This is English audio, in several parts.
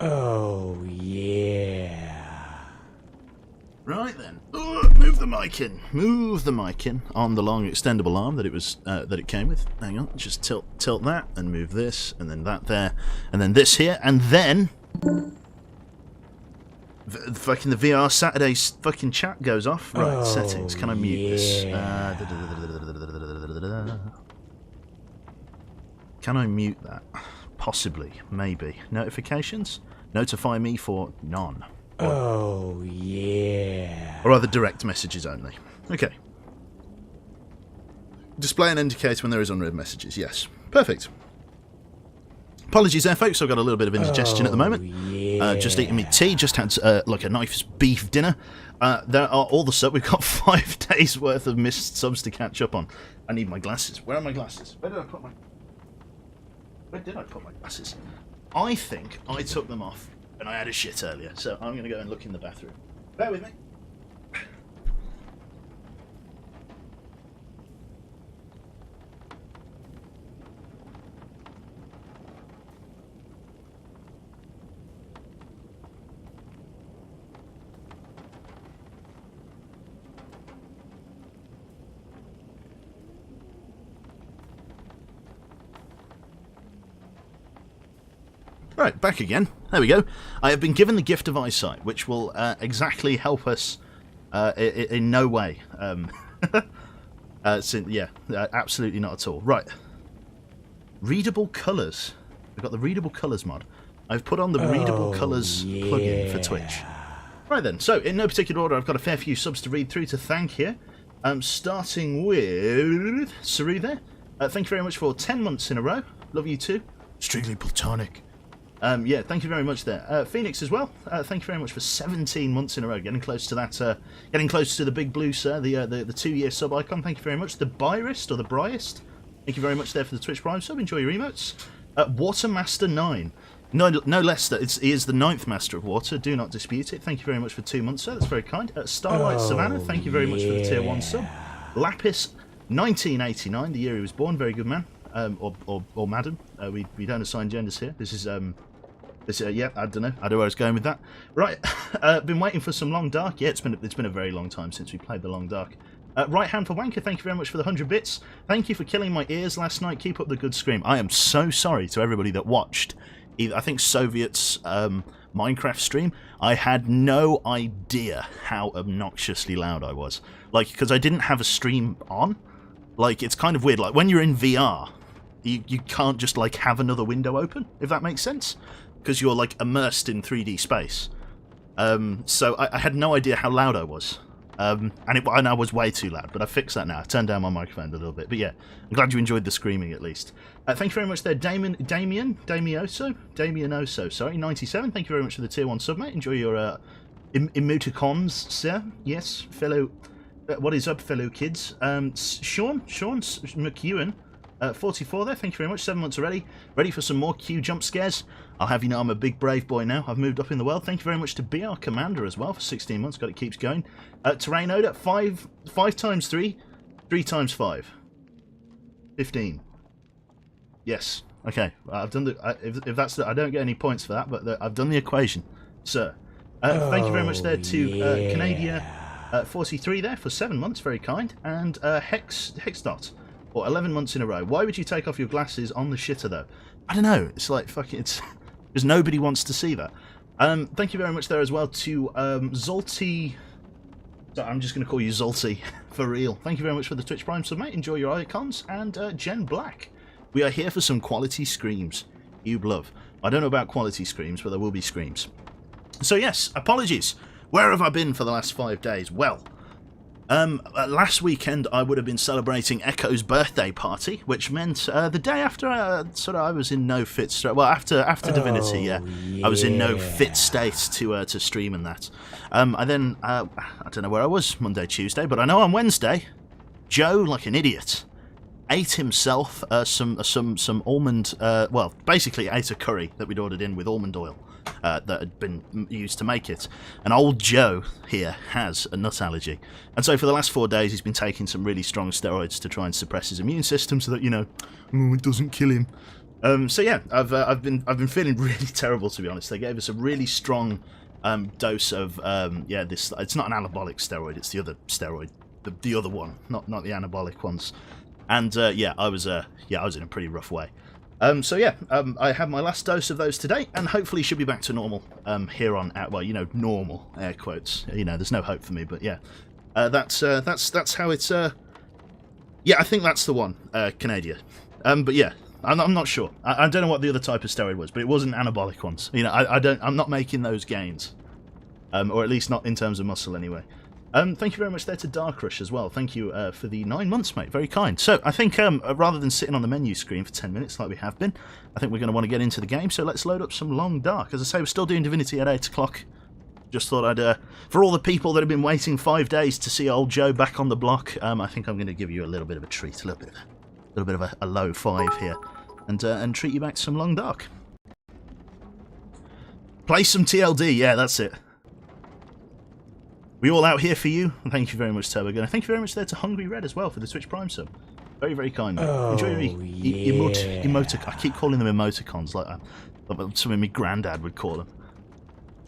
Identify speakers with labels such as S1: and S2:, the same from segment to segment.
S1: Oh, yeah.
S2: Right then. Move the mic in. Move the mic in on the long extendable arm that it came with. Hang on, just tilt that and move this, and then that there, and then this here, and then fucking the VR Saturday's fucking chat goes off. Right, settings. Can I mute this? Can I mute that? Possibly, maybe. Notifications? Notify me for none.
S1: Oh, yeah.
S2: Or other direct messages only. Okay. Display and indicate when there is unread messages. Yes. Perfect. Apologies there, folks. I've got a little bit of indigestion at the moment.
S1: Yeah.
S2: Just eating me tea. Just had like a nice beef dinner. There are all the stuff. We've got 5 days worth of missed subs to catch up on. I need my glasses. Where are my glasses? Where did I put my glasses? I think I took them off and I had a shit earlier. So I'm going to go and look in the bathroom. Bear with me. Right, back again. There we go. I have been given the gift of eyesight, which will exactly help us in no way. Absolutely not at all. Right. Readable colours. We've got the readable colours mod. I've put on the readable colours plugin for Twitch. Right then, so in no particular order, I've got a fair few subs to read through to thank here. Starting with Saru there. Thank you very much for 10 months in a row. Love you too. Strictly platonic. Yeah, thank you very much there. Phoenix as well. Thank you very much for 17 months in a row. Getting close to that. Getting close to the big blue, sir. The 2-year sub icon. Thank you very much. The Byerist or the Bryest. Thank you very much there for the Twitch Prime sub. Enjoy your emotes. Watermaster 9. No less that he is the 9th Master of Water. Do not dispute it. Thank you very much for 2 months, sir. That's very kind. Starlight Savannah. Thank you very much for the tier 1 sub. Lapis 1989, the year he was born. Very good man. Or madam. We don't assign genders here. This is yeah, I don't know. I don't know where I was going with that. Right, been waiting for some Long Dark. Yeah, it's been a very long time since we played the Long Dark. Right hand for Wanker. Thank you very much for the 100 bits. Thank you for killing my ears last night. Keep up the good scream. I am so sorry to everybody that watched. I think Soviet's Minecraft stream. I had no idea how obnoxiously loud I was. Like, because I didn't have a stream on. Like, it's kind of weird. Like, when you're in VR, you can't just, like, have another window open, if that makes sense. Because you're, like, immersed in 3D space. So I had no idea how loud I was. And I was way too loud, but I fixed that now. I turned down my microphone a little bit. But yeah, I'm glad you enjoyed the screaming at least. Thank you very much there, Damioso, sorry, 97. Thank you very much for the tier 1 sub, mate. Enjoy your emoticons, sir. Yes, fellow... what is up, fellow kids? Sean McEwen, 44 there. Thank you very much. 7 months already. Ready for some more Q jump scares? I'll have you know I'm a big brave boy now. I've moved up in the world. Thank you very much to BR Commander as well for 16 months. God, it keeps going. Terrain Oda, 5 times 3, 3 times 5. 15. Yes. Okay. I've done the. If that's the, I don't get any points for that, but I've done the equation, sir. Thank you very much there to Canadian 43 there for 7 months. Very kind. And Hexdot for 11 months in a row. Why would you take off your glasses on the shitter though? I don't know. It's like fucking. It's because nobody wants to see that. Thank you very much there as well to Zolty. So I'm just going to call you Zolty for real. Thank you very much for the Twitch Prime sub, mate. Enjoy your icons. And Jen Black. We are here for some quality screams. You love. I don't know about quality screams, but there will be screams. So yes, apologies. Where have I been for the last 5 days? Well, last weekend I would have been celebrating Echo's birthday party, which meant the day after I was in no fit state. Well, after Divinity, yeah, I was in no fit state to stream and that. I then I don't know where I was Monday, Tuesday, but I know on Wednesday, Joe, like an idiot, ate himself some almond. Well, basically ate a curry that we'd ordered in with almond oil. That had been used to make it. And old Joe here has a nut allergy. And so for the last 4 days he's been taking some really strong steroids to try and suppress his immune system so that, you know, it doesn't kill him. So yeah, I've been feeling really terrible, to be honest. They gave us a really strong dose of yeah, this. It's not an anabolic steroid. It's the other steroid, the other one, not the anabolic ones. And yeah, I was in a pretty rough way. So yeah, I had my last dose of those today, and hopefully should be back to normal here on out. Well, you know, normal air quotes. You know, there's no hope for me, but yeah, that's how it's. Yeah, I think that's the one, Canada. But yeah, I'm not sure. I don't know what the other type of steroid was, but it wasn't anabolic ones. You know, I'm not making those gains, or at least not in terms of muscle anyway. Thank you very much there to Dark Rush as well. Thank you for the 9 months, mate. Very kind. So, I think rather than sitting on the menu screen for 10 minutes like we have been, I think we're going to want to get into the game. So, let's load up some Long Dark. As I say, we're still doing Divinity at 8 o'clock. Just thought I'd, for all the people that have been waiting 5 days to see old Joe back on the block, I think I'm going to give you a little bit of a treat, a little bit of a low 5 here, and treat you back to some Long Dark. Play some TLD, yeah, that's it. We all out here for you. Thank you very much, Turbo Gunner. Thank you very much there to Hungry Red as well for the Twitch Prime sub. Very, very kind.
S1: Oh,
S2: enjoy your
S1: yeah.
S2: emoticons. I keep calling them emoticons like something my granddad would call them.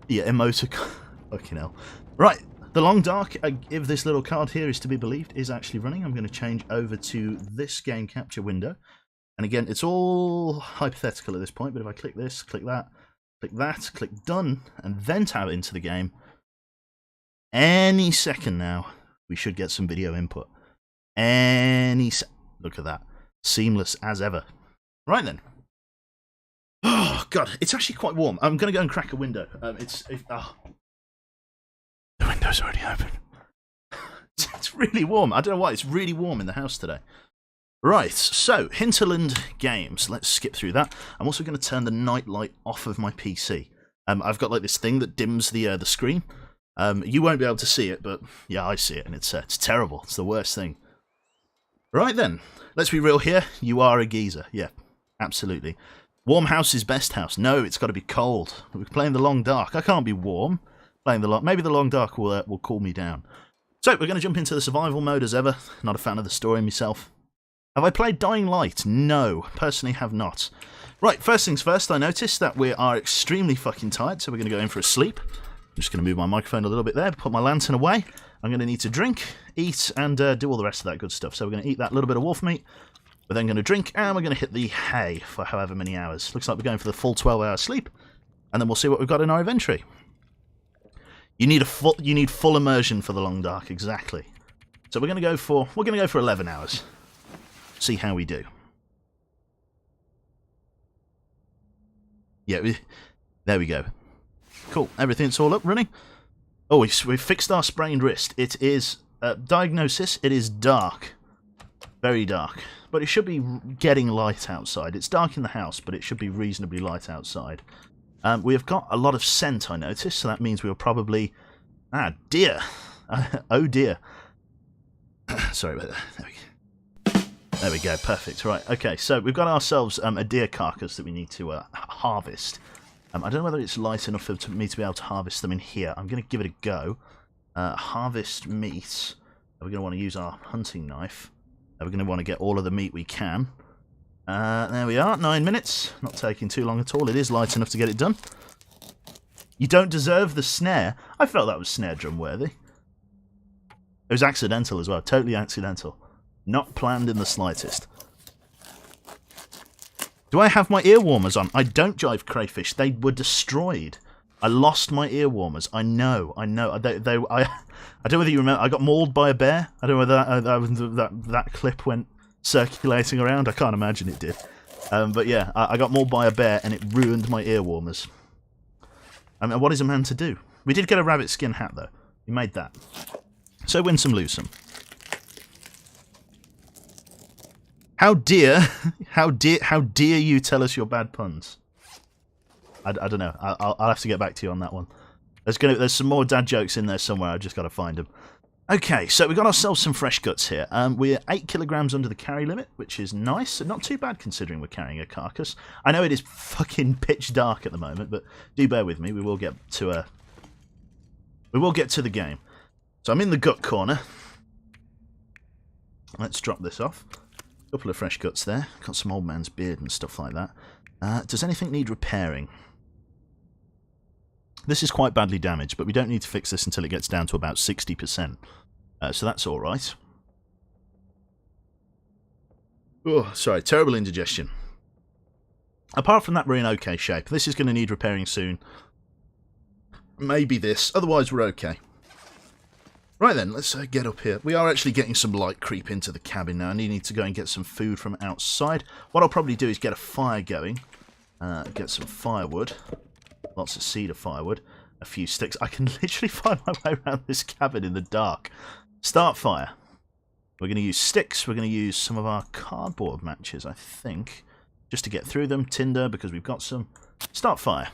S2: Yeah, emoticon. Fucking hell. Right, the Long Dark, if this little card here is to be believed, is actually running. I'm going to change over to this game capture window. And again, it's all hypothetical at this point, but if I click this, click that, click done, and then tab into the game, any second now, we should get some video input. Look at that. Seamless as ever. Right then. Oh, God, it's actually quite warm. I'm going to go and crack a window. The window's already open. It's really warm. I don't know why. It's really warm in the house today. Right, so, Hinterland Games. Let's skip through that. I'm also going to turn the night light off of my PC. I've got like this thing that dims the screen. You won't be able to see it, but yeah, I see it, and it's terrible. It's the worst thing. Right then, let's be real here. You are a geezer. Yeah, absolutely. Warm house is best house. No, it's got to be cold. We're playing the Long Dark. I can't be warm. Maybe the Long Dark will cool me down. So we're going to jump into the survival mode as ever. Not a fan of the story myself. Have I played Dying Light? No, personally have not. Right, first things first. I noticed that we are extremely fucking tired, so we're going to go in for a sleep. I'm just going to move my microphone a little bit there, put my lantern away. I'm going to need to drink, eat, and do all the rest of that good stuff. So we're going to eat that little bit of wolf meat. We're then going to drink, and we're going to hit the hay for however many hours. Looks like we're going for the full 12-hour sleep, and then we'll see what we've got in our inventory. You need full immersion for the Long Dark, exactly. So we're going to go for 11 hours. See how we do. Yeah, there we go. Cool, everything's all up, running. Oh, we've fixed our sprained wrist. It is, diagnosis, it is dark. Very dark. But it should be getting light outside. It's dark in the house, but it should be reasonably light outside. We have got a lot of scent, I noticed, so that means we were probably... Ah, dear. Oh, dear. Sorry about that. There we go. There we go, perfect. Right, okay, so we've got ourselves a deer carcass that we need to harvest. I don't know whether it's light enough for me to be able to harvest them in here. I'm going to give it a go. Harvest meat. We're going to want to use our hunting knife. We're going to want to get all of the meat we can. There we are, 9 minutes. Not taking too long at all. It is light enough to get it done. You don't deserve the snare. I felt that was snare drum worthy. It was accidental as well. Totally accidental. Not planned in the slightest. Do I have my ear warmers on? I don't, Jive Crayfish. They were destroyed. I lost my ear warmers. I know. I don't know whether you remember. I got mauled by a bear. I don't know whether that clip went circulating around. I can't imagine it did. But yeah, I got mauled by a bear and it ruined my ear warmers. I mean, what is a man to do? We did get a rabbit skin hat though. We made that. So win some, lose some. How dare you tell us your bad puns? I don't know. I'll have to get back to you on that one. There's some more dad jokes in there somewhere. I've just got to find them. Okay, so we got ourselves some fresh guts here. We're 8 kilograms under the carry limit, which is nice. Not too bad considering we're carrying a carcass. I know it is fucking pitch dark at the moment, but do bear with me. We will get to the game. So I'm in the gut corner. Let's drop this off. Couple of fresh guts there. Got some old man's beard and stuff like that. Does anything need repairing? This is quite badly damaged, but we don't need to fix this until it gets down to about 60%. So that's alright. Oh, sorry, terrible indigestion. Apart from that, we're in okay shape. This is going to need repairing soon. Maybe this, otherwise we're okay. Right then, let's get up here. We are actually getting some light creep into the cabin now. I need to go and get some food from outside. What I'll probably do is get a fire going. Get some firewood. Lots of cedar firewood. A few sticks. I can literally find my way around this cabin in the dark. Start fire. We're going to use sticks. We're going to use some of our cardboard matches, I think. Just to get through them. Tinder, because we've got some. Start fire.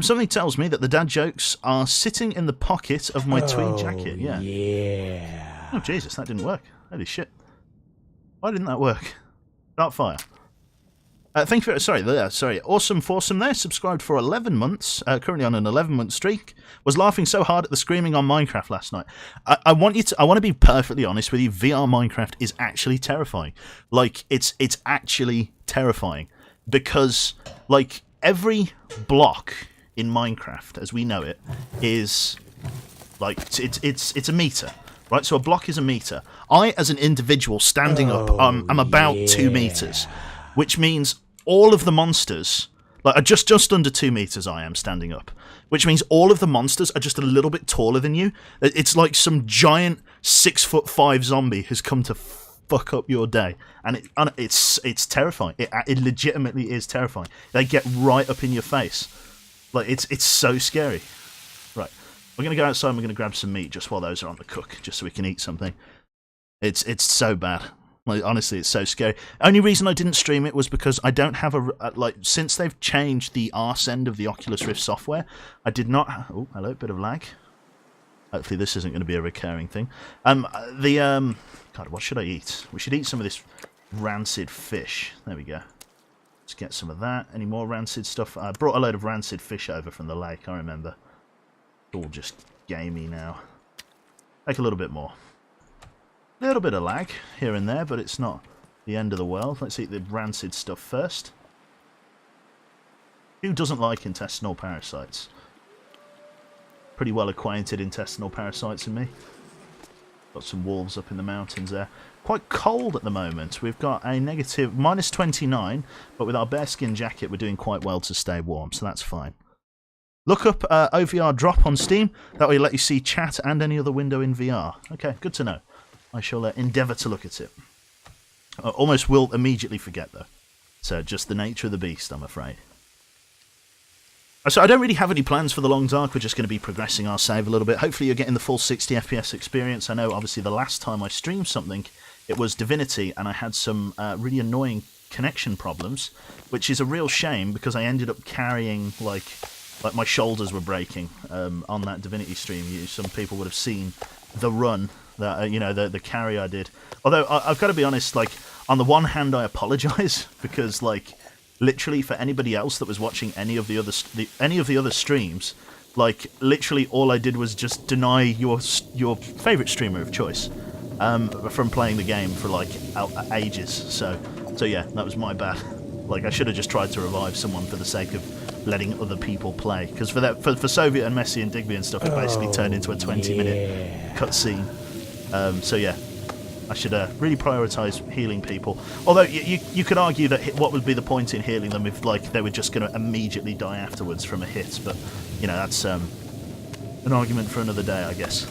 S2: Something tells me that the dad jokes are sitting in the pocket of my tweed jacket. Yeah.
S1: Yeah.
S2: Oh, Jesus, that didn't work. Holy shit. Why didn't that work? Start fire. Thank you for... Sorry. Awesome Foursome there. Subscribed for 11 months. Currently on an 11-month streak. Was laughing so hard at the screaming on Minecraft last night. I want to be perfectly honest with you. VR Minecraft is actually terrifying. Like, it's actually terrifying. Because, like, every block in Minecraft, as we know it, is... Like, it's a meter. Right? So a block is a meter. I, as an individual standing up, I'm about 2 meters. Which means all of the monsters, like just under 2 meters I am standing up, which means all of the monsters are just a little bit taller than you. It's like some giant 6'5" zombie has come to fuck up your day. And it's terrifying. It legitimately is terrifying. They get right up in your face. Like, it's so scary. Right. We're going to go outside and we're going to grab some meat just while those are on the cook, just so we can eat something. It's so bad. Like, honestly, it's so scary. Only reason I didn't stream it was because I don't have since they've changed the arse end of the Oculus Rift software, I did not... Oh, hello, bit of lag. Hopefully this isn't going to be a recurring thing. God, what should I eat? We should eat some of this rancid fish. There we go. Let's get some of that. Any more rancid stuff? I brought a load of rancid fish over from the lake, I remember. It's all just gamey now. Take a little bit more. A little bit of lag here and there, but it's not the end of the world. Let's eat the rancid stuff first. Who doesn't like intestinal parasites? Pretty well acquainted intestinal parasites in me. Got some wolves up in the mountains there. Quite cold at the moment. We've got a negative -29, but with our bearskin jacket we're doing quite well to stay warm, so that's fine. Look up OVR drop on Steam. That will let you see chat and any other window in VR. Okay, good to know. I shall endeavour to look at it. I almost will immediately forget, though. So, just the nature of the beast, I'm afraid. So, I don't really have any plans for the long dark. We're just going to be progressing our save a little bit. Hopefully, you're getting the full 60 FPS experience. I know, obviously, the last time I streamed something, it was Divinity, and I had some really annoying connection problems, which is a real shame, because I ended up carrying, like my shoulders were breaking on that Divinity stream. Some people would have seen the run that the carry I did. Although I've got to be honest, like, on the one hand I apologise because, like, literally for anybody else that was watching any of the other streams, like, literally all I did was just deny your favourite streamer of choice from playing the game for like ages. So yeah, that was my bad. Like, I should have just tried to revive someone for the sake of letting other people play, because for Soviet and Messi and Digby and stuff, it basically turned into a 20-minute cutscene. So yeah, I should really prioritise healing people. Although you could argue that what would be the point in healing them if, like, they were just going to immediately die afterwards from a hit, but that's an argument for another day, I guess.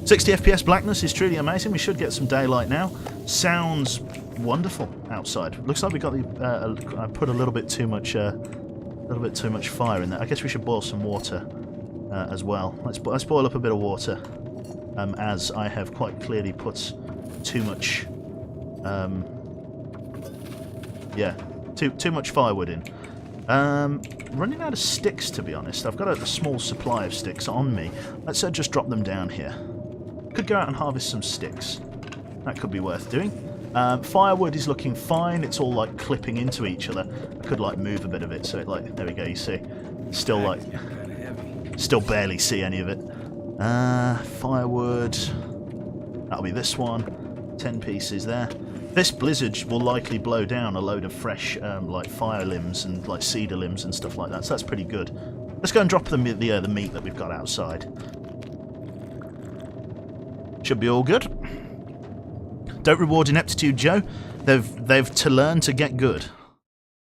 S2: 60 FPS blackness is truly amazing. We should get some daylight now. Sounds wonderful outside. Looks like we got I put a little bit too much fire in there. I guess we should boil some water as well. Let's boil up a bit of water. As I have quite clearly put too much, too much firewood in. Running out of sticks, to be honest. I've got a small supply of sticks on me. Let's just drop them down here. Could go out and harvest some sticks. That could be worth doing. Firewood is looking fine. It's all, like, clipping into each other. I could, like, move a bit of it, so it, like, there we go. You see, still barely see any of it. Firewood. That'll be this one. 10 pieces there. This blizzard will likely blow down a load of fresh, like fire limbs and like cedar limbs and stuff like that. So that's pretty good. Let's go and drop the meat that we've got outside. Should be all good. Don't reward ineptitude, Joe. They've to learn to get good.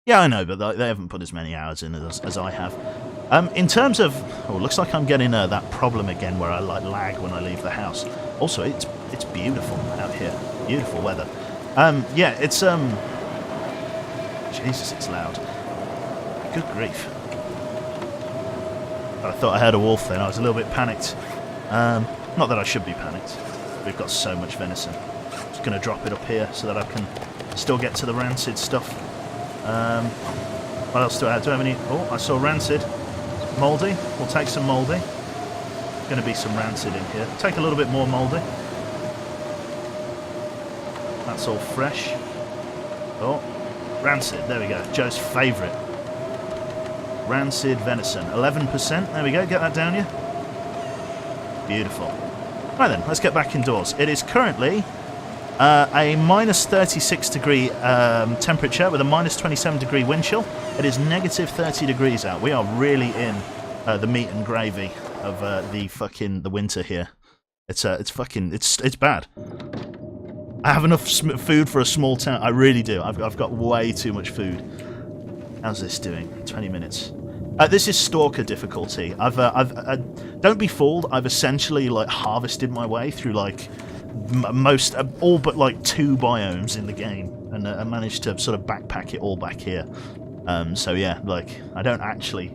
S2: Yeah, I know, but they haven't put as many hours in as I have. In terms of... Oh, looks like I'm getting that problem again where I like lag when I leave the house. Also, it's beautiful out here. Beautiful weather. Yeah, it's... Jesus, it's loud. Good grief. I thought I heard a wolf then. I was a little bit panicked. Not that I should be panicked. We've got so much venison. Just going to drop it up here so that I can still get to the rancid stuff. What else do I have? Do I have any... Oh, I saw rancid. Mouldy. We'll take some mouldy. Going to be some rancid in here. Take a little bit more mouldy. That's all fresh. Oh, rancid. There we go. Joe's favourite. Rancid venison. 11%. There we go. Get that down here. Beautiful. Right then, let's get back indoors. It is currently a minus 36 degree temperature with a minus 27 degree wind chill. It is negative 30 degrees out. We are really in the meat and gravy of the winter here. It's bad. I have enough food for a small town. I really do. I've got way too much food. How's this doing? 20 minutes. This is Stalker difficulty. Don't be fooled. I've essentially like harvested my way through like most, all but like 2 biomes in the game, and I managed to sort of backpack it all back here. So yeah, like I don't actually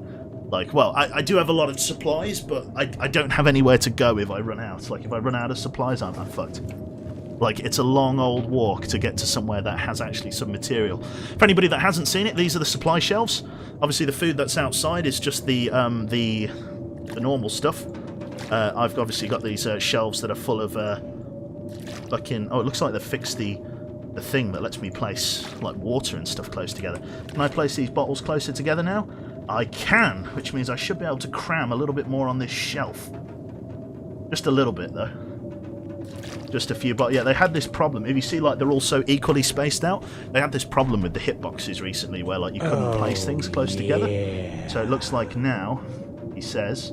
S2: like. Well, I do have a lot of supplies, but I don't have anywhere to go if I run out. Like if I run out of supplies, I'm fucked. Like, it's a long old walk to get to somewhere that has actually some material. For anybody that hasn't seen it, these are the supply shelves. Obviously, the food that's outside is just the normal stuff. I've obviously got these shelves that are full of fucking... Oh, it looks like they've fixed the thing that lets me place, like, water and stuff close together. Can I place these bottles closer together now? I can, which means I should be able to cram a little bit more on this shelf. Just a little bit, though. Just a few, but yeah, they had this problem. If you see, like, they're all so equally spaced out, they had this problem with the hitboxes recently where, like, you couldn't place things close together. So it looks like now, he says,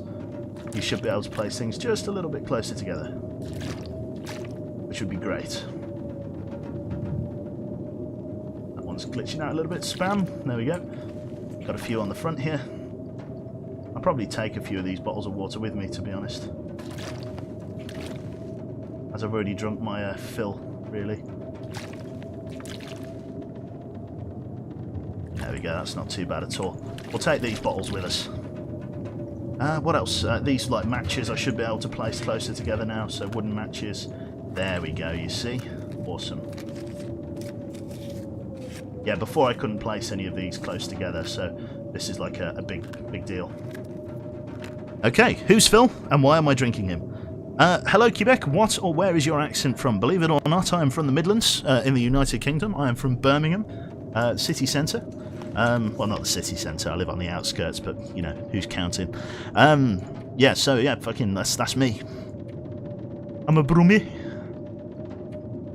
S2: you should be able to place things just a little bit closer together, which would be great. That one's glitching out a little bit. Spam. There we go. Got a few on the front here. I'll probably take a few of these bottles of water with me, to be honest. As I've already drunk my fill, really. There we go, that's not too bad at all. We'll take these bottles with us. What else? These, like, matches I should be able to place closer together now, so wooden matches. There we go, you see? Awesome. Yeah, before I couldn't place any of these close together, so this is like a big deal. Okay, who's Phil, and why am I drinking him? Hello Quebec, what or where is your accent from? Believe it or not, I am from the Midlands, in the United Kingdom. I am from Birmingham, city centre. Well, not the city centre, I live on the outskirts, but, you know, who's counting? Yeah, so, yeah, fucking, that's me. I'm a Brummie.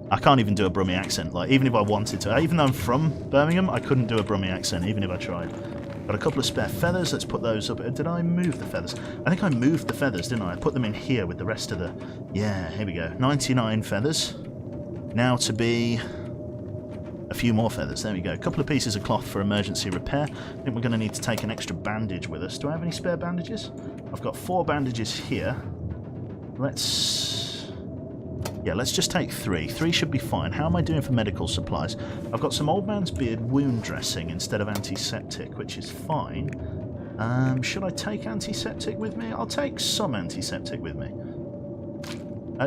S2: I can't even do a Brummie accent, like, even if I wanted to. Even though I'm from Birmingham, I couldn't do a Brummie accent, even if I tried. Got a couple of spare feathers, let's put those up. Did I move the feathers? I think I moved the feathers, didn't I? I put them in here with the rest of the... Yeah, here we go. 99 feathers. Now to be... a few more feathers, there we go. A couple of pieces of cloth for emergency repair. I think we're going to need to take an extra bandage with us. Do I have any spare bandages? I've got 4 bandages here. Let's just take 3. 3 should be fine. How am I doing for medical supplies? I've got some old man's beard wound dressing instead of antiseptic, which is fine. Should I take antiseptic with me? I'll take some antiseptic with me.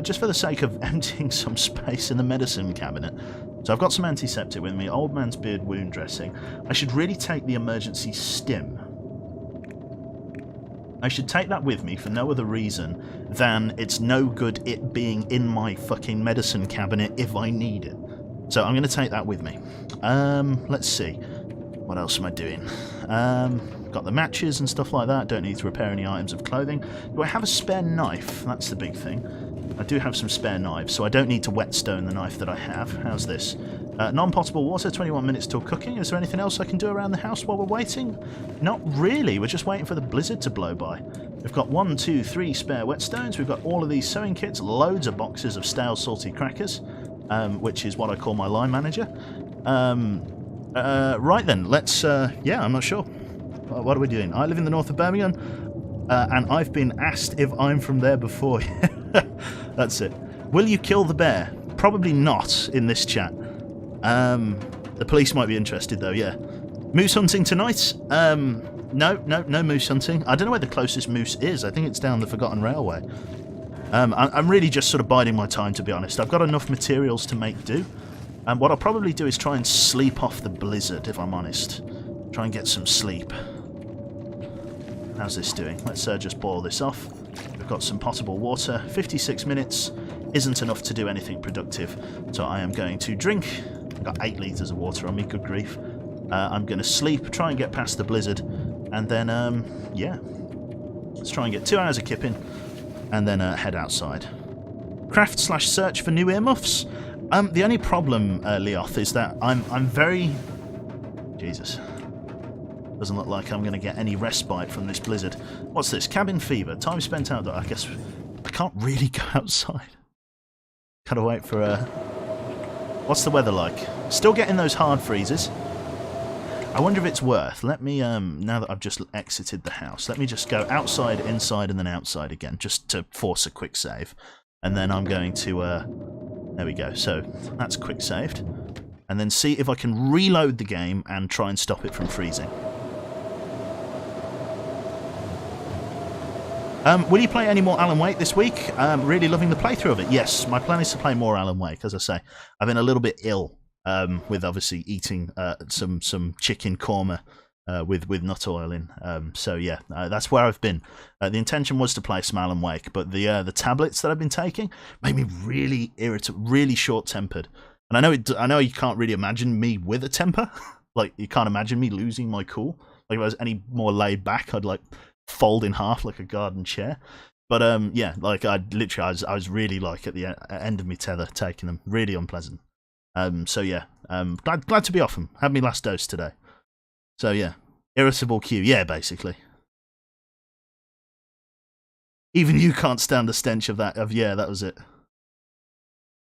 S2: Just for the sake of emptying some space in the medicine cabinet. So I've got some antiseptic with me, old man's beard wound dressing. I should really take the emergency stim. I should take that with me for no other reason than it's no good it being in my fucking medicine cabinet if I need it. So I'm going to take that with me. Let's see. What else am I doing? Got the matches and stuff like that. Don't need to repair any items of clothing. Do I have a spare knife? That's the big thing. I do have some spare knives, so I don't need to whetstone the knife that I have. How's this? Non-potable water, 21 minutes till cooking. Is there anything else I can do around the house while we're waiting? Not really. We're just waiting for the blizzard to blow by. We've got 1, 2, 3 spare whetstones. We've got all of these sewing kits, loads of boxes of stale salty crackers, which is what I call my line manager. Right then, let's... yeah, I'm not sure. What are we doing? I live in the north of Birmingham, and I've been asked if I'm from there before. That's it. Will you kill the bear? Probably not in this chat. The police might be interested though, yeah. Moose hunting tonight? No moose hunting. I don't know where the closest moose is. I think it's down the Forgotten Railway. I'm really just sort of biding my time, to be honest. I've got enough materials to make do. And what I'll probably do is try and sleep off the blizzard, if I'm honest. Try and get some sleep. How's this doing? Let's just boil this off. We've got some potable water. 56 minutes isn't enough to do anything productive, so I am going to drink. I've got 8 litres of water on me, good grief. I'm going to sleep, try and get past the blizzard, and then, yeah. Let's try and get 2 hours of kipping, and then head outside. Craft/search for new earmuffs? The only problem, Leoth, is that I'm very... Jesus. Doesn't look like I'm going to get any respite from this blizzard. What's this? Cabin fever. Time spent outdoors. I guess I can't really go outside. Gotta wait for what's the weather like? Still getting those hard freezes. I wonder if it's worth. Let me, now that I've just exited the house, let me just go outside, inside, and then outside again, just to force a quick save. And then I'm going to, there we go. So that's quick saved. And then see if I can reload the game and try and stop it from freezing. Will you play any more Alan Wake this week? Really loving the playthrough of it. Yes, my plan is to play more Alan Wake. As I say, I've been a little bit ill with obviously eating some chicken korma with nut oil in. So yeah, that's where I've been. The intention was to play some Alan Wake, but the tablets that I've been taking made me really irritable, really short-tempered. And I know you can't really imagine me with a temper. Like you can't imagine me losing my cool. Like if I was any more laid back, I'd like fold in half like a garden chair. But yeah, like I was really like at the end of my tether taking them, really unpleasant. So yeah, glad to be off them. Had my last dose today. So yeah, irritable Q, yeah, basically. Even you can't stand the stench of that. Yeah, that was it.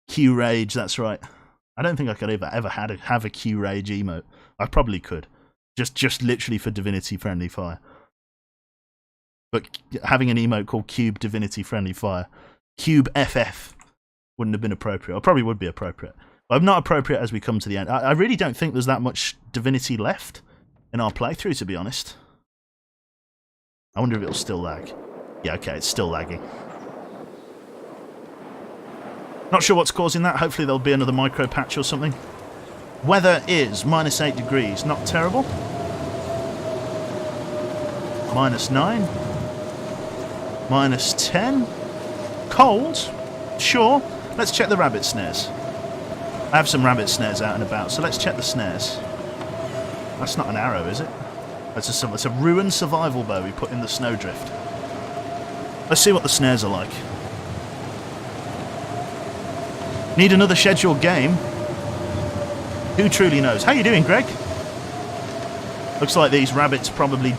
S2: Q rage, that's right. I don't think I could ever have a Q rage emote. I probably could, just literally for Divinity Friendly Fire. But having an emote called Cube Divinity Friendly Fire, Cube FF, wouldn't have been appropriate. Or probably would be appropriate. But not appropriate as we come to the end. I really don't think there's that much Divinity left in our playthrough, to be honest. I wonder if it'll still lag. Yeah, okay, it's still lagging. Not sure what's causing that. Hopefully there'll be another micro patch or something. Weather is -8 degrees. Not terrible. -9. -10. Cold? Sure. Let's check the rabbit snares. I have some rabbit snares out and about, so let's check the snares. That's not an arrow, is it? It's a ruined survival bow we put in the snowdrift. Let's see what the snares are like. Need another scheduled game? Who truly knows? How you doing, Greg? Looks like these rabbits probably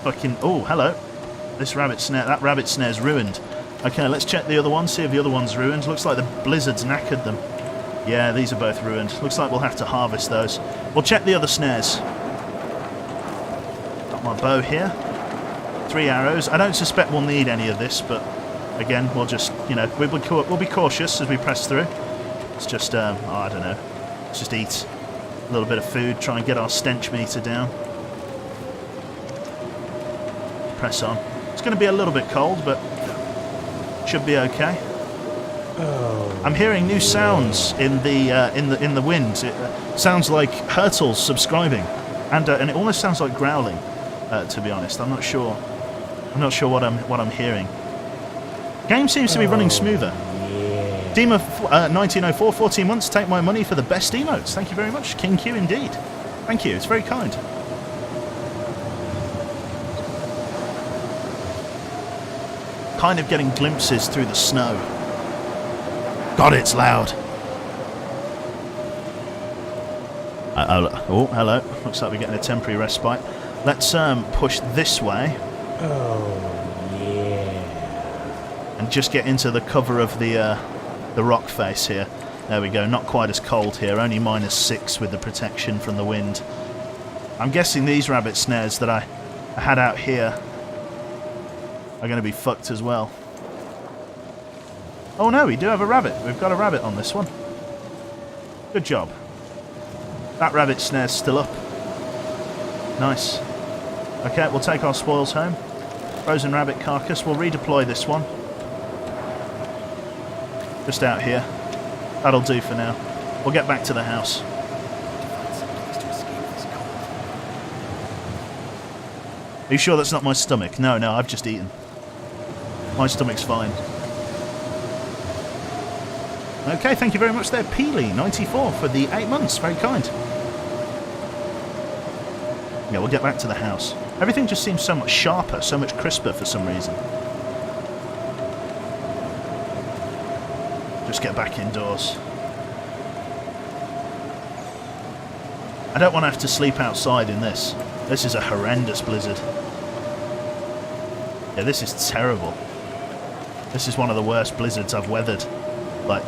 S2: fucking... Oh, hello. This rabbit snare... That rabbit snare's ruined. Okay, let's check the other one, see if the other one's ruined. Looks like the blizzard's knackered them. Yeah, these are both ruined. Looks like we'll have to harvest those. We'll check the other snares. Got my bow here. 3 arrows. I don't suspect we'll need any of this, but... Again, we'll just, you know, we'll be cautious as we press through. It's just, oh, I don't know. Let's just eat a little bit of food, try and get our stench meter down. Press on. It's going to be a little bit cold, but should be okay.
S1: Oh,
S2: I'm hearing new sounds in the wind. It sounds like Hurtle's subscribing, and it almost sounds like growling. To be honest, I'm not sure. I'm not sure what I'm hearing. Game seems to be running smoother.
S1: Yeah.
S2: Dima 1904, 14 months, take my money for the best emotes. Thank you very much. King Q indeed. Thank you, it's very kind. Kind of getting glimpses through the snow God, it's loud. Oh, hello. Looks like we're getting a temporary respite. Let's push this way.
S1: Oh, yeah.
S2: And just get into the cover of the rock face here. There we go. Not quite as cold here. Only -6 with the protection from the wind. I'm guessing these rabbit snares that I had out here are going to be fucked as well. Oh no, we do have a rabbit. We've got a rabbit on this one. Good job. That rabbit snare's still up. Nice. Okay, we'll take our spoils home. Frozen rabbit carcass. We'll redeploy this one. Just out here. That'll do for now. We'll get back to the house. Are you sure that's not my stomach? No, I've just eaten. My stomach's fine. Okay, thank you very much there, Peely94 for the 8 months. Very kind. Yeah, we'll get back to the house. Everything just seems so much sharper, so much crisper for some reason. Just get back indoors. I don't want to have to sleep outside in this. This is a horrendous blizzard. Yeah, this is terrible. This is one of the worst blizzards I've weathered. Like,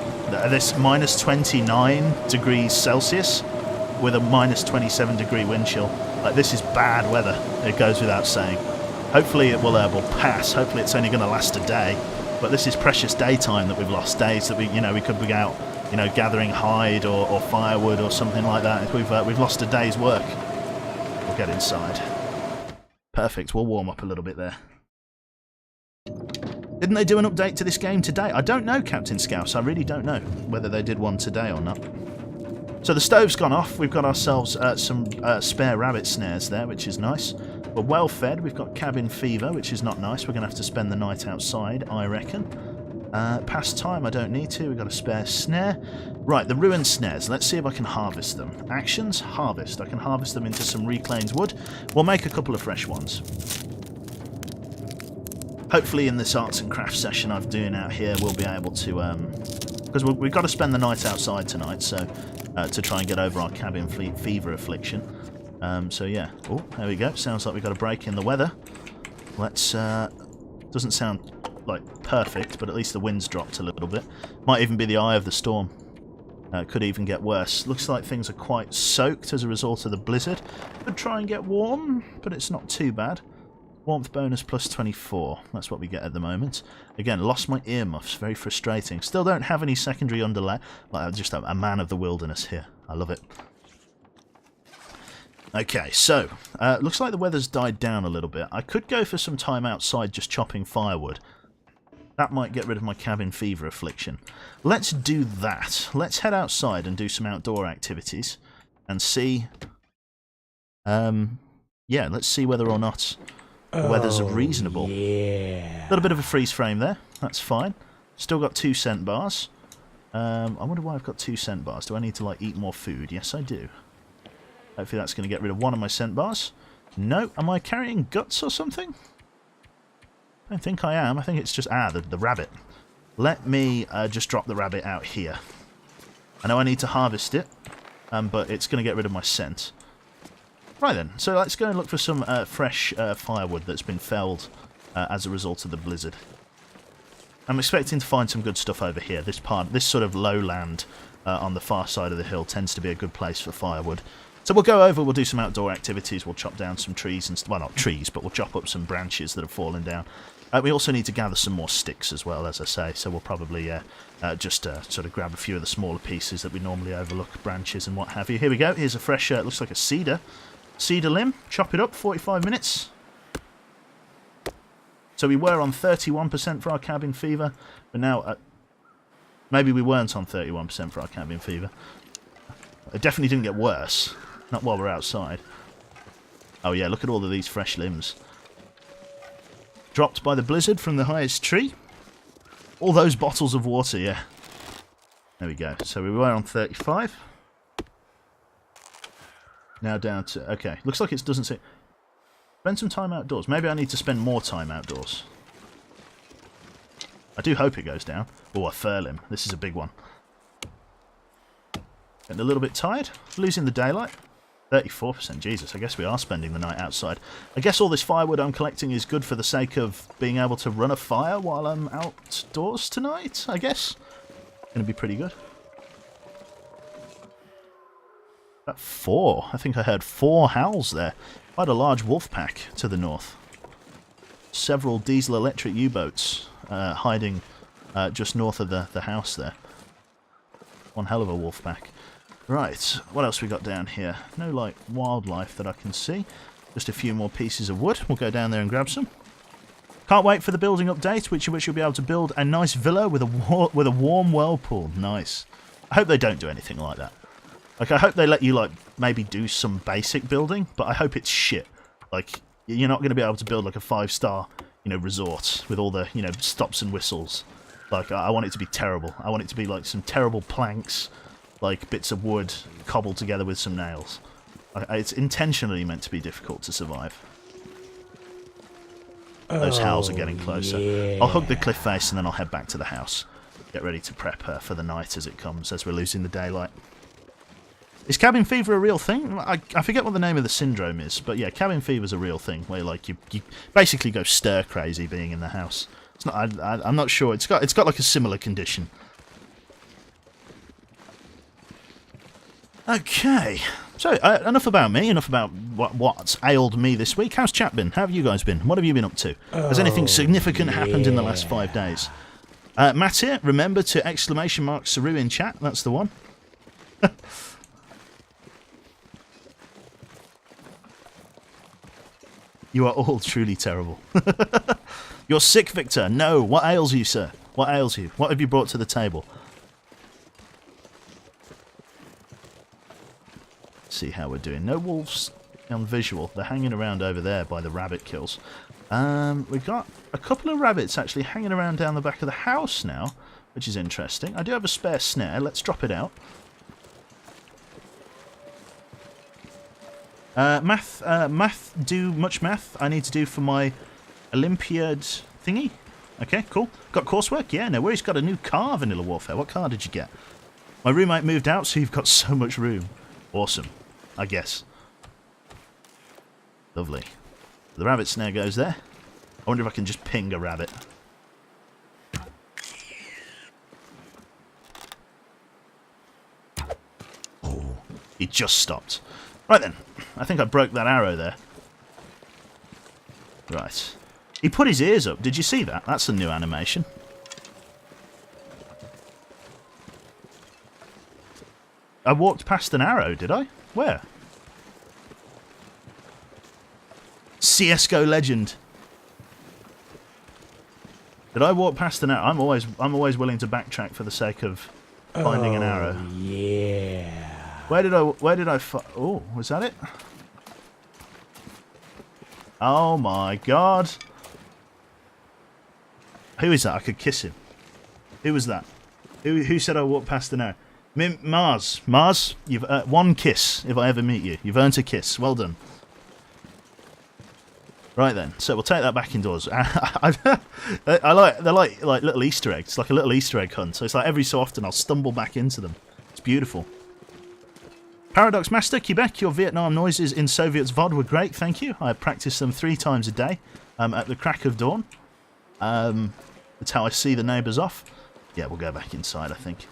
S2: this -29 degrees Celsius with a -27 degree wind chill. Like, this is bad weather. It goes without saying. Hopefully it will pass. Hopefully it's only going to last a day. But this is precious daytime that we've lost. Days that we could be out, gathering hide or firewood or something like that. We've lost a day's work. We'll get inside. Perfect. We'll warm up a little bit there. Didn't they do an update to this game today? I don't know, Captain Scouse. I really don't know whether they did one today or not. So the stove's gone off. We've got ourselves some spare rabbit snares there, which is nice. We're well fed. We've got cabin fever, which is not nice. We're going to have to spend the night outside, I reckon. Past time, I don't need to. We've got a spare snare. Right, the ruined snares. Let's see if I can harvest them. Actions, harvest. I can harvest them into some reclaimed wood. We'll make a couple of fresh ones. Hopefully in this arts and crafts session I'm doing out here we'll be able to, because we've got to spend the night outside tonight, so to try and get over our cabin fever affliction. So yeah, oh, there we go. Sounds like we've got a break in the weather. Let's, doesn't sound like perfect, but at least the wind's dropped a little bit. Might even be the eye of the storm. Could even get worse. Looks like things are quite soaked as a result of the blizzard. Could try and get warm, but it's not too bad. Warmth bonus plus 24. That's what we get at the moment. Again, lost my earmuffs. Very frustrating. Still don't have any secondary underlay. Like, I'm just a man of the wilderness here. I love it. Okay, so, looks like the weather's died down a little bit. I could go for some time outside just chopping firewood. That might get rid of my cabin fever affliction. Let's do that. Let's head outside and do some outdoor activities. And see... yeah, let's see whether or not... the weather's reasonable.
S1: Yeah.
S2: A little bit of a freeze frame there. That's fine. Still got 2 scent bars. I wonder why I've got 2 scent bars. Do I need to like eat more food? Yes, I do. Hopefully that's going to get rid of one of my scent bars. No. Am I carrying guts or something? I don't think I am. I think it's just... the rabbit. Let me just drop the rabbit out here. I know I need to harvest it, but it's going to get rid of my scent. Right then, so let's go and look for some fresh firewood that's been felled as a result of the blizzard. I'm expecting to find some good stuff over here. This sort of lowland on the far side of the hill tends to be a good place for firewood. So we'll go over, we'll do some outdoor activities, we'll chop down some trees, and well, not trees, but we'll chop up some branches that have fallen down. We also need to gather some more sticks as well, as I say, so we'll probably just sort of grab a few of the smaller pieces that we normally overlook, branches and what have you. Here we go, here's a fresh, looks like a cedar limb, chop it up, 45 minutes. So we were on 31% for our cabin fever, but now, maybe we weren't on 31% for our cabin fever. It definitely didn't get worse, not while we're outside. Oh yeah, look at all of these fresh limbs. Dropped by the blizzard from the highest tree. All those bottles of water, yeah. There we go, so we were on 35. Now down to... okay, looks like it doesn't say... spend some time outdoors. Maybe I need to spend more time outdoors. I do hope it goes down. Oh, a fur limb. This is a big one. Getting a little bit tired. Losing the daylight. 34%. Jesus, I guess we are spending the night outside. I guess all this firewood I'm collecting is good for the sake of being able to run a fire while I'm outdoors tonight, I guess. Going to be pretty good. That 4. I think I heard 4 howls there. Quite a large wolf pack to the north. Several diesel-electric U-boats hiding just north of the house there. One hell of a wolf pack. Right, what else we got down here? No, like, wildlife that I can see. Just a few more pieces of wood. We'll go down there and grab some. Can't wait for the building update, which you'll be able to build a nice villa with a warm whirlpool. Nice. I hope they don't do anything like that. Like, I hope they let you, like, maybe do some basic building, but I hope it's shit. Like, you're not going to be able to build, like, a 5-star, you know, resort with all the, you know, stops and whistles. Like, I want it to be terrible. I want it to be, like, some terrible planks, like, bits of wood cobbled together with some nails. It's intentionally meant to be difficult to survive. Those howls are getting closer. Yeah. I'll hug the cliff face and then I'll head back to the house. Get ready to prep for the night as it comes, as we're losing the daylight. Is cabin fever a real thing? I forget what the name of the syndrome is, but yeah, cabin fever's a real thing, where like you basically go stir crazy being in the house. It's not. I'm not sure. It's got like a similar condition. Okay, so enough about me, enough about what's ailed me this week. How's chat been? How have you guys been? What have you been up to? Has anything significant happened in the last 5 days? Matt here, remember to exclamation mark Saru in chat, that's the one. You are all truly terrible. You're sick, Victor. No, what ails you, sir? What ails you? What have you brought to the table? See how we're doing. No wolves on visual. They're hanging around over there by the rabbit kills. We've got a couple of rabbits actually hanging around down the back of the house now, which is interesting. I do have a spare snare. Let's drop it out. Math, do much math I need to do for my Olympiad thingy. Okay, cool. Got coursework? Yeah, no worries. Got a new car, Vanilla Warfare. What car did you get? My roommate moved out, so you've got so much room. Awesome, I guess. Lovely. The rabbit snare goes there. I wonder if I can just ping a rabbit. Oh, he just stopped. Right then, I think I broke that arrow there. Right. He put his ears up. Did you see that? That's a new animation. I walked past an arrow, did I? Where? CSGO legend. Did I walk past an arrow? I'm always willing to backtrack for the sake of finding an arrow.
S1: Yeah.
S2: Where did I oh, was that it? Oh my god. Who is that? I could kiss him. Who was that? Who said I walked past an arrow? Mars. Mars, you've one kiss if I ever meet you. You've earned a kiss. Well done. Right then, so we'll take that back indoors. They're like little Easter eggs. It's like a little Easter egg hunt. So it's like every so often I'll stumble back into them. It's beautiful. Paradox Master, Quebec, your Vietnam noises in Soviet's VOD were great, thank you. I practice them 3 times a day at the crack of dawn. That's how I see the neighbours off. Yeah, we'll go back inside, I think.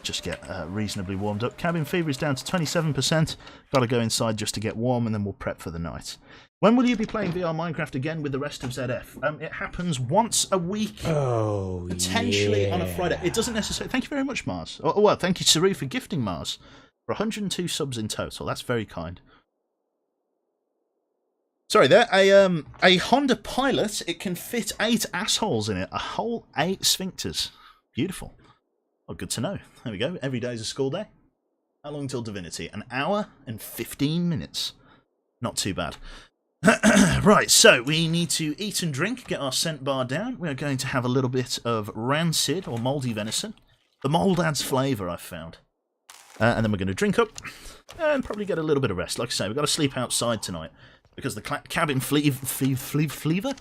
S2: Just get reasonably warmed up. Cabin fever is down to 27%. Got to go inside just to get warm, and then we'll prep for the night. When will you be playing VR Minecraft again with the rest of ZF? It happens once a week.
S1: Oh,
S2: potentially on a Friday. It doesn't necessarily... Thank you very much, Mars. Oh, well, thank you, Saru, for gifting Mars. For 102 subs in total. That's very kind. Sorry there. A Honda Pilot, it can fit 8 assholes in it. A whole 8 sphincters. Beautiful. Oh, good to know. There we go. Every day's a school day. How long till Divinity? 1 hour and 15 minutes. Not too bad. Right, so we need to eat and drink, get our scent bar down. We are going to have a little bit of rancid or mouldy venison. The mould adds flavour, I've found. And then we're going to drink up and probably get a little bit of rest. Like I say, we've got to sleep outside tonight because the cabin fever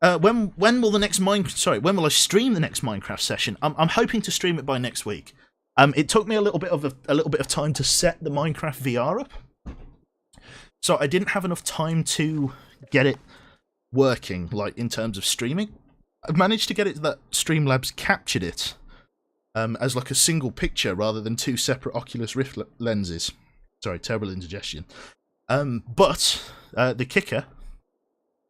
S2: When will the next when will I stream the next Minecraft session? I'm hoping to stream it by next week. It took me a little bit of time to set the Minecraft VR up, so I didn't have enough time to get it working, like in terms of streaming. I've managed to get it that Streamlabs captured it as like a single picture rather than two separate Oculus Rift lenses. Sorry, terrible indigestion. But the kicker,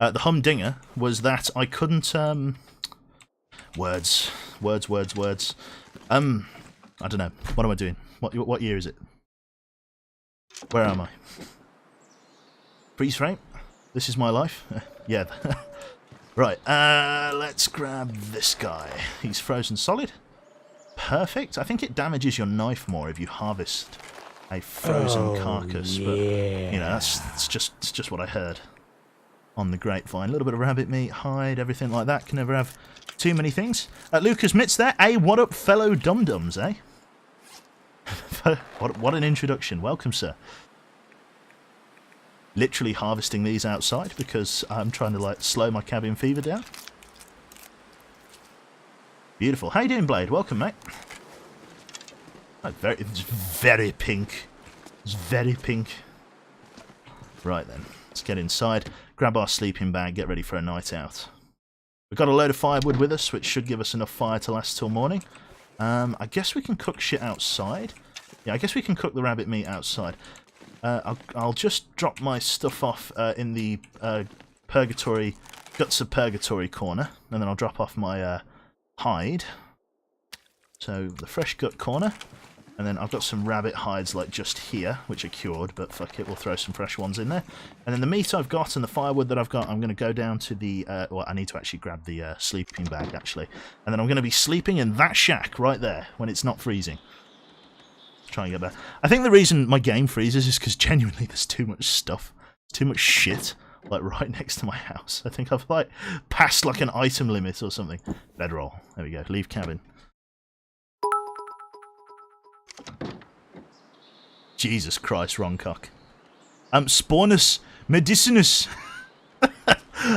S2: the humdinger, was that I couldn't. Words. I don't know. What am I doing? What year is it? Where am I? Freeze frame? This is my life? Yeah. Right, let's grab this guy. He's frozen solid. Perfect. I think it damages your knife more if you harvest a frozen carcass.
S1: Yeah.
S2: But, you know, it's just what I heard on the grapevine. A little bit of rabbit meat, hide, everything like that. Can never have too many things. Lucas Mitz there. Hey, what up, fellow dum-dums, eh? What an introduction. Welcome, sir. Literally harvesting these outside because I'm trying to like slow my cabin fever down. Beautiful. How you doing, Blade? Welcome, mate. Oh, it's very pink. It's very pink. Right then, let's get inside, grab our sleeping bag, get ready for a night out. We've got a load of firewood with us, which should give us enough fire to last till morning. I guess we can cook shit outside. Yeah, I guess we can cook the rabbit meat outside. I'll just drop my stuff off in the Guts of Purgatory corner, and then I'll drop off my hide. So the fresh gut corner, and then I've got some rabbit hides like just here, which are cured, but fuck it, we'll throw some fresh ones in there. And then the meat I've got and the firewood that I've got, I'm going to go down to the, well, I need to actually grab the sleeping bag, actually. And then I'm going to be sleeping in that shack right there when it's not freezing. Try and get back. I think the reason my game freezes is because genuinely there's too much stuff, too much shit, like right next to my house. I think I've like passed like an item limit or something. Bedroll. There we go. Leave cabin. Jesus Christ, wrong cock. Spawnus Medicinus.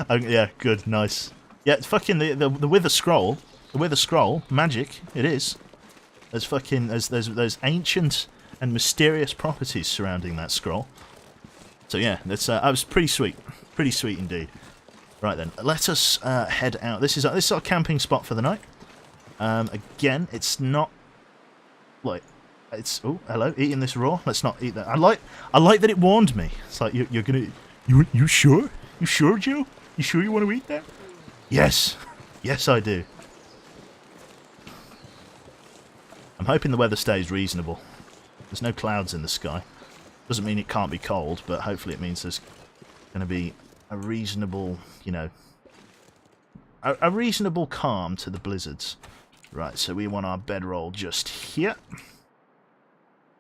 S2: Yeah, good, nice. Yeah, it's fucking the Wither Scroll. The Wither Scroll, magic. It is. There's fucking there's ancient and mysterious properties surrounding that scroll. So yeah, that's I was pretty sweet indeed. Right then, let us head out. This is our camping spot for the night. Again, it's not like it's hello, eating this raw. Let's not eat that. I like that it warned me. It's like you're gonna you sure Joe? You sure you want to eat that? Yes, yes I do. I'm hoping the weather stays reasonable. There's no clouds in the sky. Doesn't mean it can't be cold, but hopefully it means there's going to be a reasonable, you know, a reasonable calm to the blizzards. Right, so we want our bedroll just here.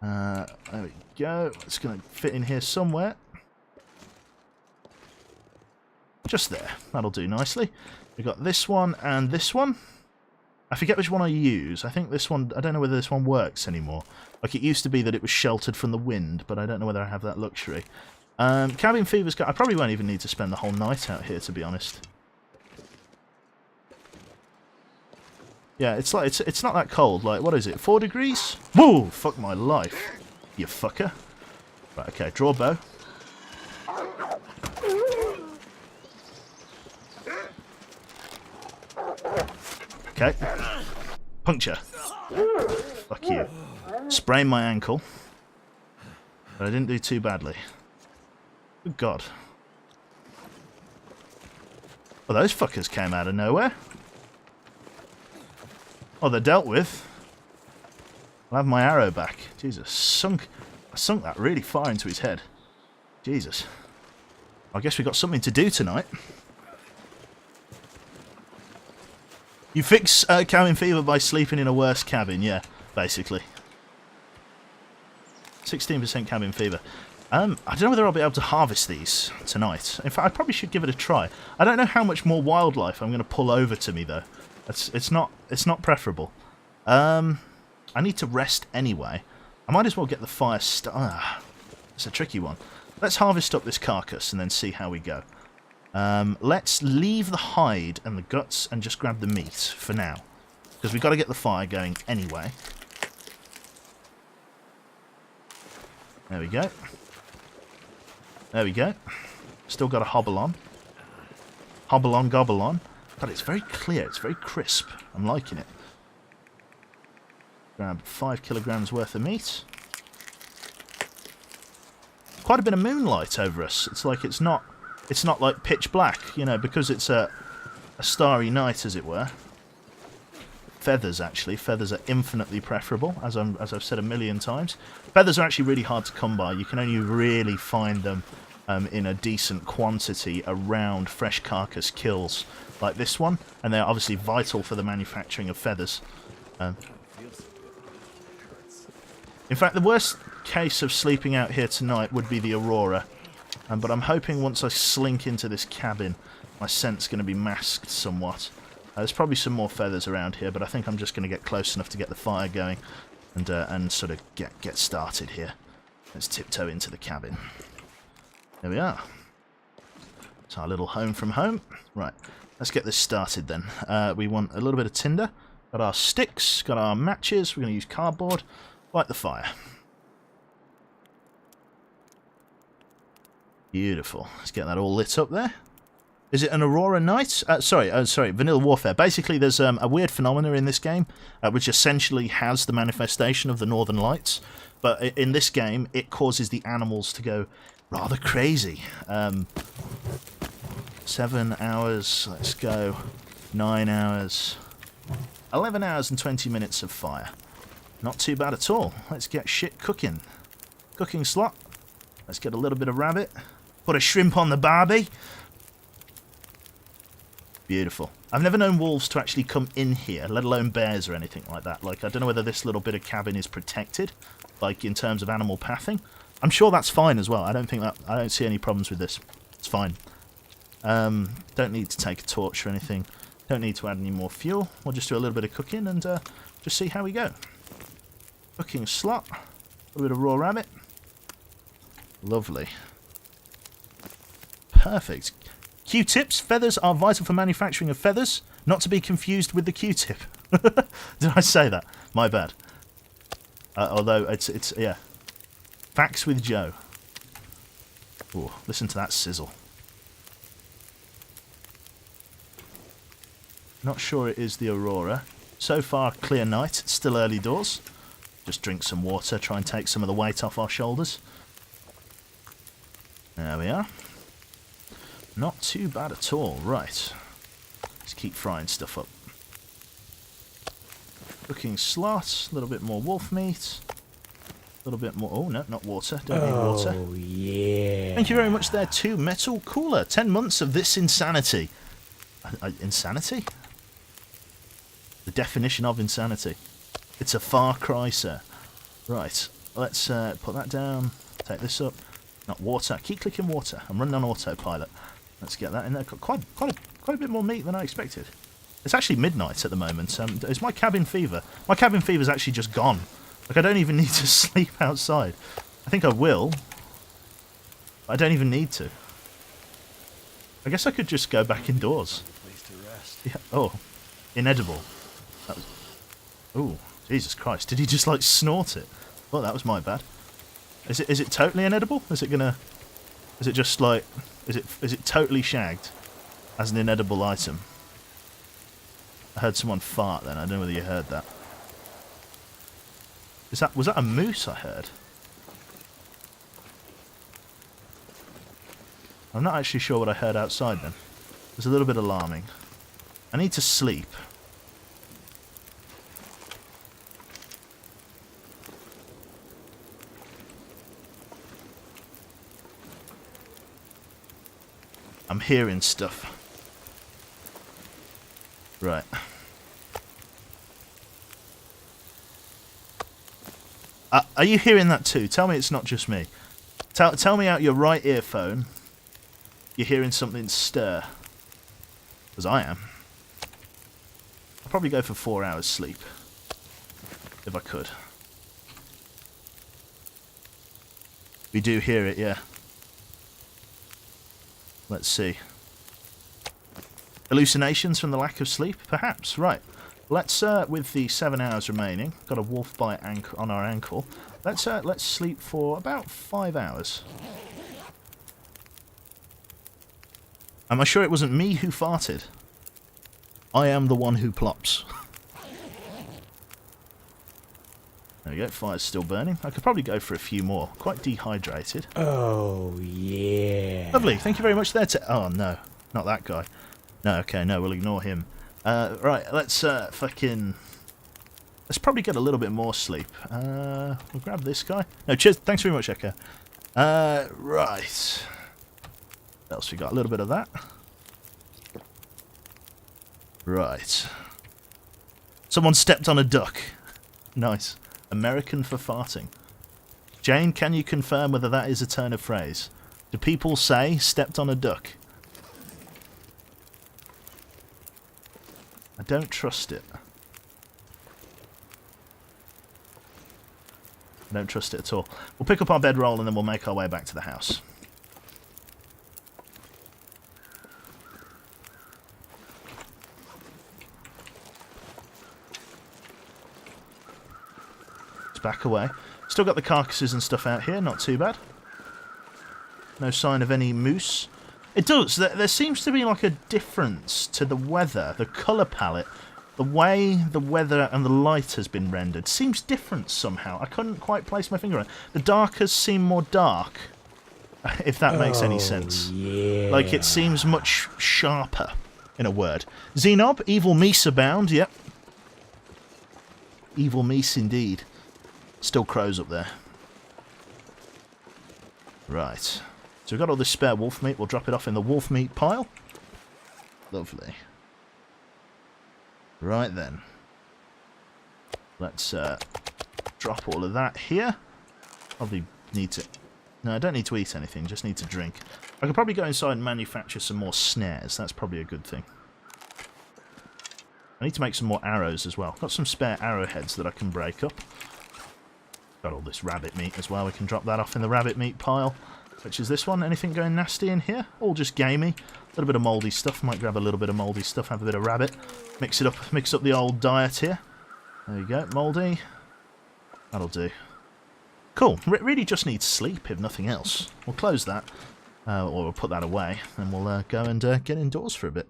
S2: There we go. It's going to fit in here somewhere. Just there. That'll do nicely. We've got this one and this one. I forget which one I use. I think this one, I don't know whether this one works anymore. Like it used to be that it was sheltered from the wind, but I don't know whether I have that luxury. Cabin fever's got, I probably won't even need to spend the whole night out here, to be honest. Yeah, it's like, it's not that cold. Like, what is it, 4 degrees? Whoa, fuck my life, you fucker. Right, okay, draw bow. Okay. Puncture. Fuck you. Sprained my ankle. But I didn't do too badly. Good God. Well, those fuckers came out of nowhere. Oh, they're dealt with. I'll have my arrow back. Jesus, I sunk that really far into his head. Jesus. I guess we got something to do tonight. You fix cabin fever by sleeping in a worse cabin, yeah, basically. 16% cabin fever. I don't know whether I'll be able to harvest these tonight. In fact, I probably should give it a try. I don't know how much more wildlife I'm going to pull over to me, though. It's not preferable. I need to rest anyway. I might as well get the fire started. It's a tricky one. Let's harvest up this carcass and then see how we go. Let's leave the hide and the guts and just grab the meat for now. Because we've got to get the fire going anyway. There we go. There we go. Still got a hobble on. Hobble on, gobble on. But it's very clear. It's very crisp. I'm liking it. Grab 5 kilograms worth of meat. Quite a bit of moonlight over us. It's like it's not like pitch black, you know, because it's a starry night, as it were. Feathers, actually. Feathers are infinitely preferable, as I've said a million times. Feathers are actually really hard to come by. You can only really find them in a decent quantity around fresh carcass kills like this one, and they're obviously vital for the manufacturing of feathers. In fact, the worst case of sleeping out here tonight would be the Aurora, but I'm hoping once I slink into this cabin, my scent's going to be masked somewhat. There's probably some more feathers around here, but I think I'm just going to get close enough to get the fire going and sort of get started here. Let's tiptoe into the cabin. There we are. It's our little home from home. Right, let's get this started then. We want a little bit of tinder. Got our sticks, got our matches. We're going to use cardboard. Light the fire. Beautiful. Let's get that all lit up there. Is it an Aurora night? Sorry, Vanilla Warfare. Basically, there's a weird phenomena in this game, which essentially has the manifestation of the Northern Lights. But in this game, it causes the animals to go rather crazy. 7 hours, let's go. 9 hours. 11 hours and 20 minutes of fire. Not too bad at all. Let's get shit cooking. Cooking slot. Let's get a little bit of rabbit. Put a shrimp on the barbie. Beautiful. I've never known wolves to actually come in here, let alone bears or anything like that. Like, I don't know whether this little bit of cabin is protected, like in terms of animal pathing. I'm sure that's fine as well. I don't see any problems with this. It's fine. Don't need to take a torch or anything. Don't need to add any more fuel. We'll just do a little bit of cooking and just see how we go. Cooking slot. A little bit of raw rabbit. Lovely. Perfect. Q-tips. Feathers are vital for manufacturing of feathers. Not to be confused with the Q-tip. Did I say that? My bad. Although, it's yeah. Facts with Joe. Ooh, listen to that sizzle. Not sure it is the Aurora. So far, clear night. It's still early doors. Just drink some water, try and take some of the weight off our shoulders. There we are. Not too bad at all. Right. Let's keep frying stuff up. Cooking slot. A little bit more wolf meat. A little bit more... Oh, no, not water. Don't need water.
S1: Oh, yeah.
S2: Thank you very much there, too. Metal Cooler. 10 months of this insanity. Insanity? The definition of insanity. It's a far cry, sir. Right. Let's put that down. Take this up. Not water. Keep clicking water. I'm running on autopilot. Let's get that in there. Got quite a bit more meat than I expected. It's actually midnight at the moment. It's my cabin fever. My cabin fever's actually just gone. Like, I don't even need to sleep outside. I think I will. But I don't even need to. I guess I could just go back indoors. Yeah. Oh, inedible. That was... Oh, Jesus Christ! Did he just like snort it? Oh, that was my bad. Is it totally inedible? Is it gonna? Is it just like? Is it totally shagged as an inedible item? I heard someone fart then. I don't know whether you heard that. Was that a moose I heard? I'm not actually sure what I heard outside then. It was a little bit alarming. I need to sleep. I'm hearing stuff. Right. Are you hearing that too? Tell me it's not just me. Tell me out your right earphone you're hearing something stir. Because I am. I'll probably go for 4 hours sleep. If I could. We do hear it, yeah. Let's see. Hallucinations from the lack of sleep? Perhaps. Right. Let's, with the 7 hours remaining, got a wolf bite on our ankle. Let's sleep for about 5 hours. Am I sure it wasn't me who farted? I am the one who plops. There we go, fire's still burning. I could probably go for a few more. Quite dehydrated.
S1: Oh, yeah.
S2: Lovely, thank you very much there to... Oh, no, not that guy. No, okay, no, we'll ignore him. Right, let's fucking... Let's probably get a little bit more sleep. We'll grab this guy. No, cheers, thanks very much, Echo. Right. What else we got? A little bit of that. Right. Someone stepped on a duck. Nice. American for farting. Jane, can you confirm whether that is a turn of phrase? Do people say stepped on a duck? I don't trust it. I don't trust it at all. We'll pick up our bedroll and then we'll make our way back to the house. Let's back away. Still got the carcasses and stuff out here, not too bad. No sign of any moose. It does. There seems to be like a difference to the weather, the colour palette. The way the weather and the light has been rendered seems different somehow. I couldn't quite place my finger on it. The darkers seem more dark, if that makes any sense.
S1: Yeah.
S2: Like, it seems much sharper, in a word. Xenob, evil meese abound, yep. Evil meese indeed. Still crows up there. Right. So we've got all this spare wolf meat. We'll drop it off in the wolf meat pile. Lovely. Right then. Let's drop all of that here. Probably need to... No, I don't need to eat anything. Just need to drink. I could probably go inside and manufacture some more snares. That's probably a good thing. I need to make some more arrows as well. Got some spare arrowheads that I can break up. Got all this rabbit meat as well. We can drop that off in the rabbit meat pile. Which is this one. Anything going nasty in here? All just gamey. A little bit of mouldy stuff. Might grab a little bit of mouldy stuff. Have a bit of rabbit. Mix it up. Mix up the old diet here. There you go. Mouldy. That'll do. Cool. Really just needs sleep, if nothing else. We'll close that. Or we'll put that away. And we'll go and get indoors for a bit.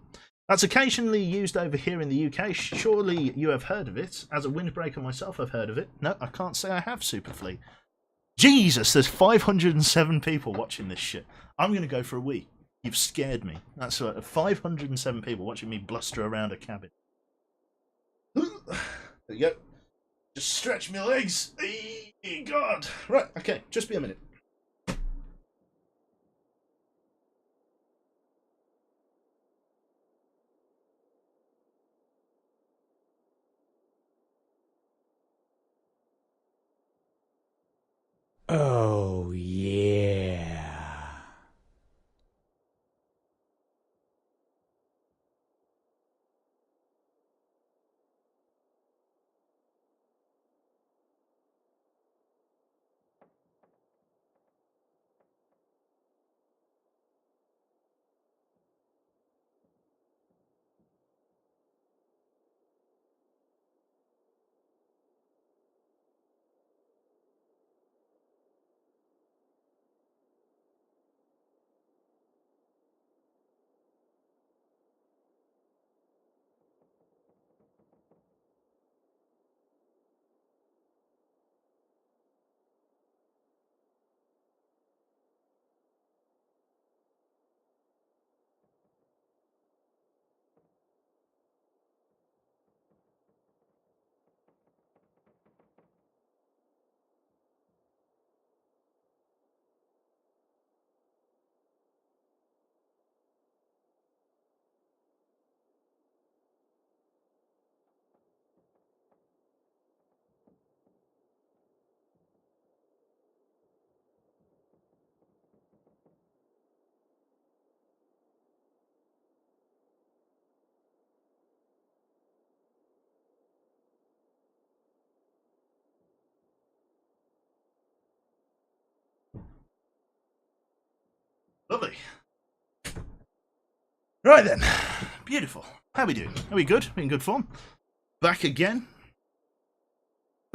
S2: That's occasionally used over here in the UK. Surely you have heard of it. As a windbreaker myself, I've heard of it. No, I can't say I have, Superfleet. Jesus, there's 507 people watching this shit. I'm going to go for a wee. You've scared me. That's right. 507 people watching me bluster around a cabin. There you go. Just stretch my legs. God. Right, okay. Just be a minute.
S1: Oh, yeah.
S2: Lovely. Right then. Beautiful. How are we doing? Are we good? We in good form? Back again.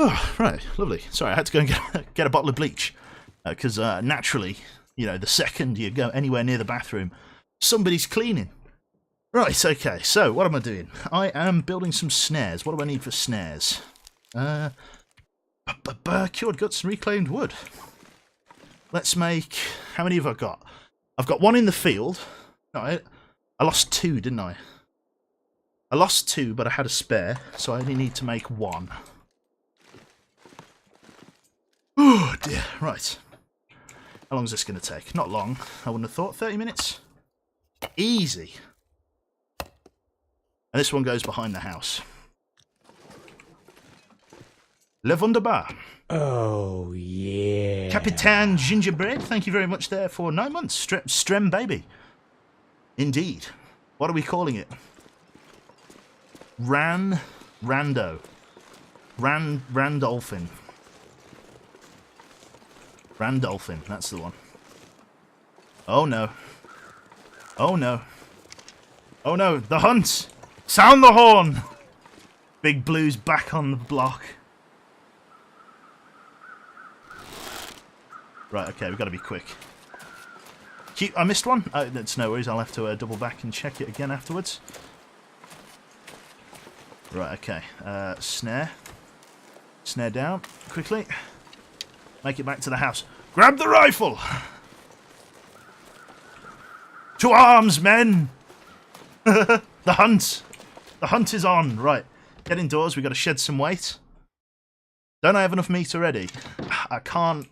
S2: Oh, right. Lovely. Sorry, I had to go and get a bottle of bleach. Because naturally, you know, the second you go anywhere near the bathroom, somebody's cleaning. Right, okay. So, what am I doing? I am building some snares. What do I need for snares? Cured guts and reclaimed wood. Let's make... How many have I got? I've got one in the field. No, I lost 2, didn't I? I lost 2, but I had a spare, so I only need to make 1. Oh, dear. Right. How long is this going to take? Not long. I wouldn't have thought. 30 minutes? Easy. And this one goes behind the house. Le Wunderbar.
S1: Oh, yeah.
S2: Capitan Gingerbread, thank you very much there for 9 months. Strem baby. Indeed. What are we calling it? Randolphin. Randolphin, that's the one. Oh no. Oh no. Oh no, the hunt! Sound the horn! Big Blue's back on the block. Right, okay, we've got to be quick. I missed one? That's no worries, I'll have to double back and check it again afterwards. Right, okay. Snare. Snare down, quickly. Make it back to the house. Grab the rifle! To arms, men! The hunt! The hunt is on! Right, get indoors, we've got to shed some weight. Don't I have enough meat already? I can't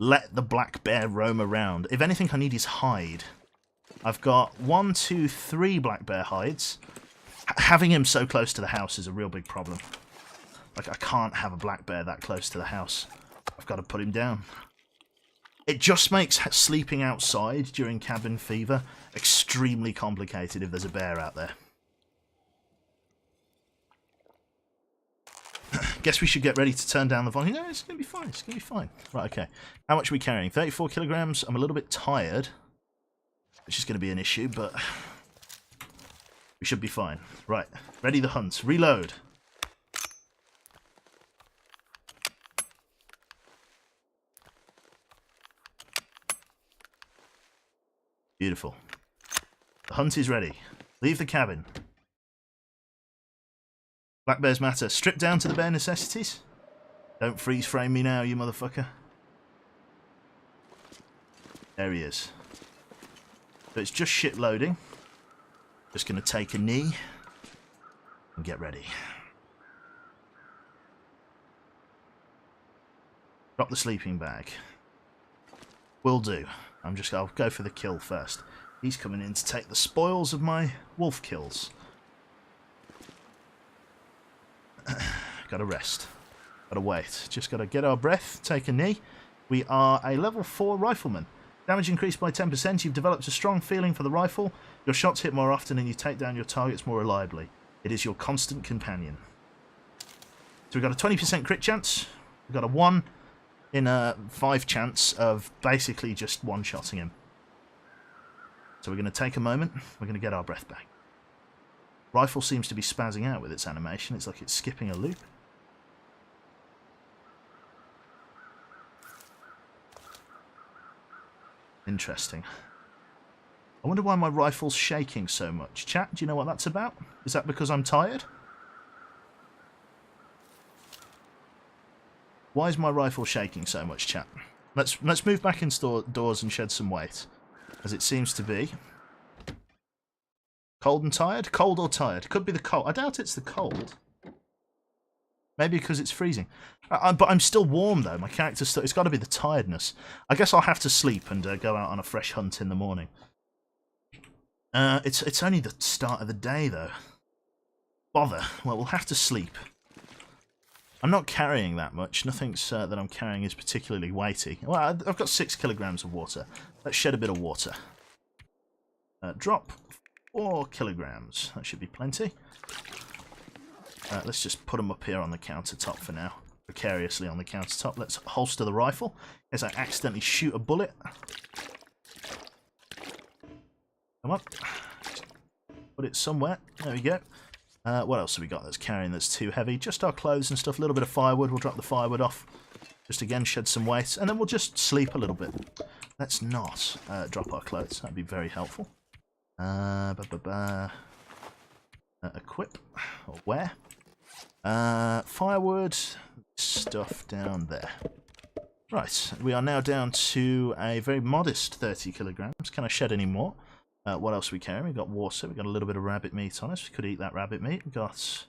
S2: let the black bear roam around. If anything I need is hide. I've got 1, 2, 3 black bear hides. Having him so close to the house is a real big problem. Like, I can't have a black bear that close to the house. I've got to put him down. It just makes sleeping outside during cabin fever extremely complicated if there's a bear out there. Guess we should get ready to turn down the volume. No, it's going to be fine. It's going to be fine. Right, okay. How much are we carrying? 34 kilograms. I'm a little bit tired, which is going to be an issue, but we should be fine. Right, ready the hunt. Reload. Beautiful. The hunt is ready. Leave the cabin. Black bears matter. Strip down to the bare necessities. Don't freeze frame me now, you motherfucker. There he is. So it's just shit loading. Just going to take a knee and get ready. Drop the sleeping bag. Will do. I'll go for the kill first. He's coming in to take the spoils of my wolf kills. Gotta rest. Gotta wait. Just gotta get our breath, take a knee. We are a level 4 rifleman. Damage increased by 10%. You've developed a strong feeling for the rifle. Your shots hit more often and you take down your targets more reliably. It is your constant companion. So we've got a 20% crit chance. We've got a 1 in a 5 chance of basically just one-shotting him. So we're going to take a moment. We're going to get our breath back. Rifle seems to be spazzing out with its animation. It's like it's skipping a loop. Interesting. I wonder why my rifle's shaking so much. Chat, do you know what that's about? Is that because I'm tired? Why is my rifle shaking so much, chat? Let's move back indoors and shed some weight, as it seems to be. Cold and tired? Cold or tired? Could be the cold. I doubt it's the cold. Maybe because it's freezing. But I'm still warm, though. My character's still... It's got to be the tiredness. I guess I'll have to sleep and go out on a fresh hunt in the morning. It's only the start of the day, though. Bother. Well, we'll have to sleep. I'm not carrying that much. Nothing that I'm carrying is particularly weighty. Well, I've got 6 kilograms of water. Let's shed a bit of water. Drop 4 kilograms. That should be plenty. Let's just put them up here on the countertop for now. Precariously on the countertop. Let's holster the rifle as I accidentally shoot a bullet. Come on. Put it somewhere. There we go. What else have we got that's carrying that's too heavy? Just our clothes and stuff. A little bit of firewood. We'll drop the firewood off. Just again shed some weight. And then we'll just sleep a little bit. Let's not drop our clothes. That'd be very helpful. Equip. Or wear. Firewood. Stuff down there. Right. We are now down to a very modest 30 kilograms. Can I shed any more? What else are we carrying? We've got water. We've got a little bit of rabbit meat on us. We could eat that rabbit meat. We've got...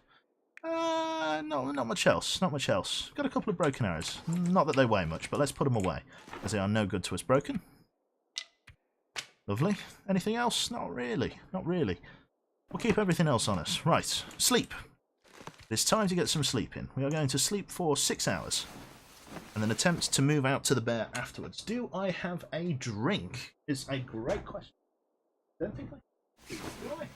S2: not much else. Not much else. Got a couple of broken arrows. Not that they weigh much, but let's put them away, as they are no good to us broken. Lovely. Anything else? Not really. Not really. We'll keep everything else on us. Right. Sleep. It's time to get some sleep in. We are going to sleep for 6 hours. And then attempt to move out to the bear afterwards. Do I have a drink? Is a great question. I don't think I do. Do I?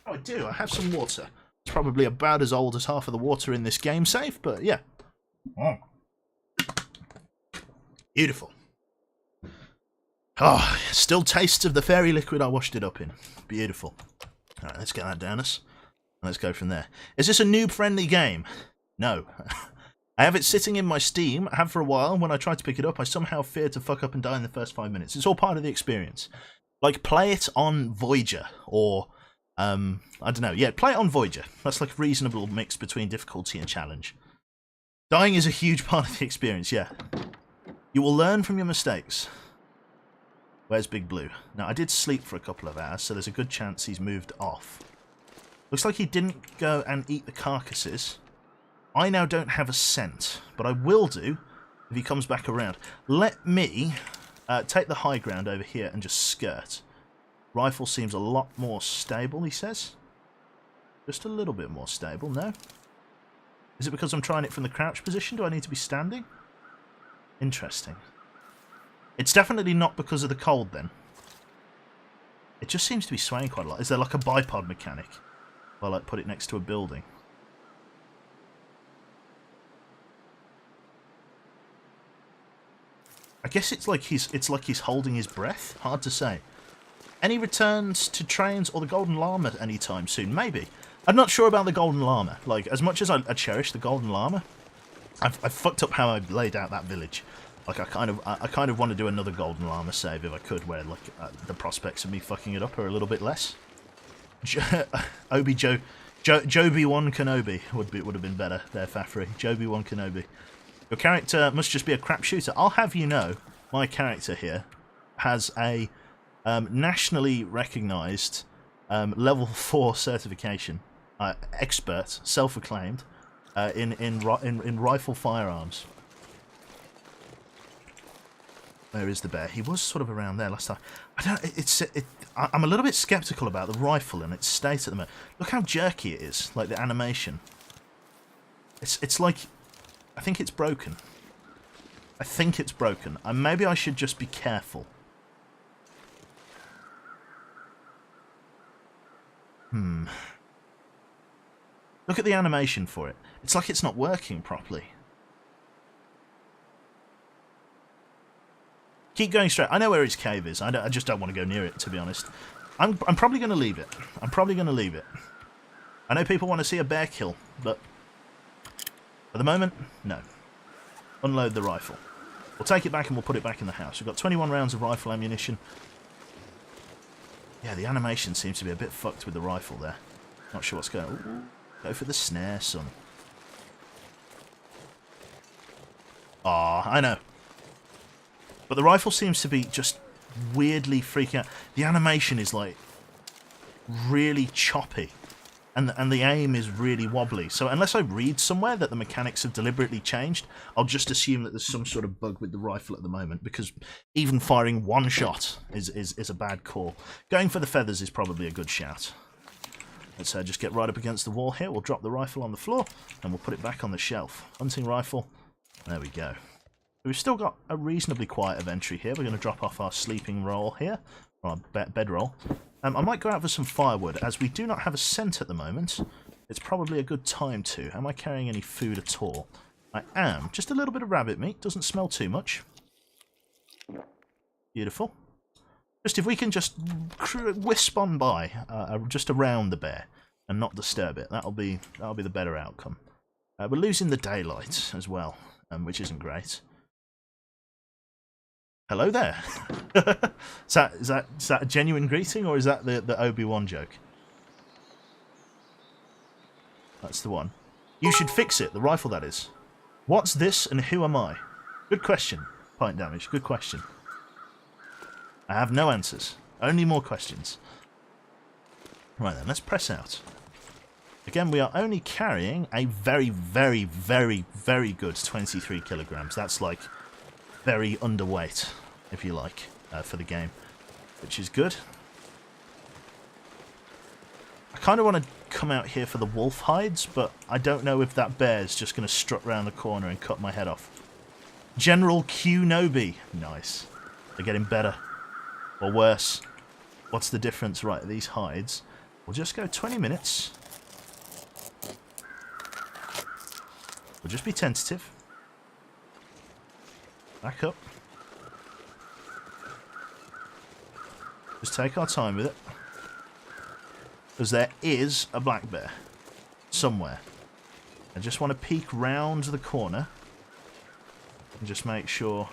S2: Oh, I do. I have some water. It's probably about as old as half of the water in this game save, but yeah. Oh. Beautiful. Oh, still tastes of the fairy liquid I washed it up in. Beautiful. Alright, let's get that down us. Let's go from there. Is this a noob-friendly game? No. I have it sitting in my Steam. I have for a while. When I try to pick it up, I somehow fear to fuck up and die in the first 5 minutes. It's all part of the experience. Like, play it on Voyager, or, I don't know. Yeah, play it on Voyager. That's like a reasonable mix between difficulty and challenge. Dying is a huge part of the experience, yeah. You will learn from your mistakes. Where's Big Blue? Now, I did sleep for a couple of hours, so there's a good chance he's moved off. Looks like he didn't go and eat the carcasses. I now don't have a scent, but I will do if he comes back around. Let me take the high ground over here and just skirt. Rifle seems a lot more stable, he says. Just a little bit more stable, no? Is it because I'm trying it from the crouch position? Do I need to be standing? Interesting. It's definitely not because of the cold, then. It just seems to be swaying quite a lot. Is there like a bipod mechanic? Well, like put it next to a building. I guess it's like he's holding his breath. Hard to say. Any returns to trains or the Golden Llama anytime soon? Maybe. I'm not sure about the Golden Llama. Like, as much as I cherish the Golden Llama, I've fucked up how I've laid out that village. Like, I kind of want to do another Golden Llama save if I could, where like the prospects of me fucking it up are a little bit less. Joby-Wan Kenobi would have been better there, Fafri. Joby-Wan Kenobi. Your character must just be a crap shooter. I'll have you know, my character here has a nationally recognised level 4 certification, expert, self-acclaimed, in rifle firearms. Where is the bear? He was sort of around there last time. I'm a little bit sceptical about the rifle and its state at the moment. Look how jerky it is, like the animation. It's like, I think it's broken. I think it's broken. And maybe I should just be careful. Look at the animation for it. It's like it's not working properly. Keep going straight. I know where his cave is. I just don't want to go near it, to be honest. I'm probably going to leave it. I'm probably going to leave it. I know people want to see a bear kill, but at the moment, no. Unload the rifle. We'll take it back and we'll put it back in the house. We've got 21 rounds of rifle ammunition. Yeah, the animation seems to be a bit fucked with the rifle there. Not sure what's going on. Ooh, go for the snare, son. Ah, I know. But the rifle seems to be just weirdly freaking out. The animation is like really choppy. And the aim is really wobbly. So unless I read somewhere that the mechanics have deliberately changed, I'll just assume that there's some sort of bug with the rifle at the moment, because even firing one shot is a bad call. Going for the feathers is probably a good shout. Let's just get right up against the wall here. We'll drop the rifle on the floor, and we'll put it back on the shelf. Hunting rifle. There we go. We've still got a reasonably quiet entry here. We're going to drop off our sleeping roll here, or our bedroll. I might go out for some firewood, as we do not have a scent at the moment. It's probably a good time to. Am I carrying any food at all? I am. Just a little bit of rabbit meat. Doesn't smell too much. Beautiful. Just if we can just wisp on by, just around the bear, and not disturb it, that'll be the better outcome. We're losing the daylight as well, which isn't great. Hello there. is that a genuine greeting, or is that the Obi-Wan joke? That's the one. You should fix it, the rifle that is. What's this and who am I? Good question. Point damage, good question. I have no answers. Only more questions. Right then, let's press out. Again, we are only carrying a very, very, very, very good 23 kilograms. That's like very underweight, if you like, for the game, which is good. I kind of want to come out here for the wolf hides, but I don't know if that bear's just going to strut round the corner and cut my head off. General Q Nobi. Nice. They're getting better. Or worse. What's the difference? Right, these hides. We'll just go 20 minutes. We'll just be tentative. Back up. Just take our time with it. Because there is a black bear. Somewhere. I just want to peek round the corner. And just make sure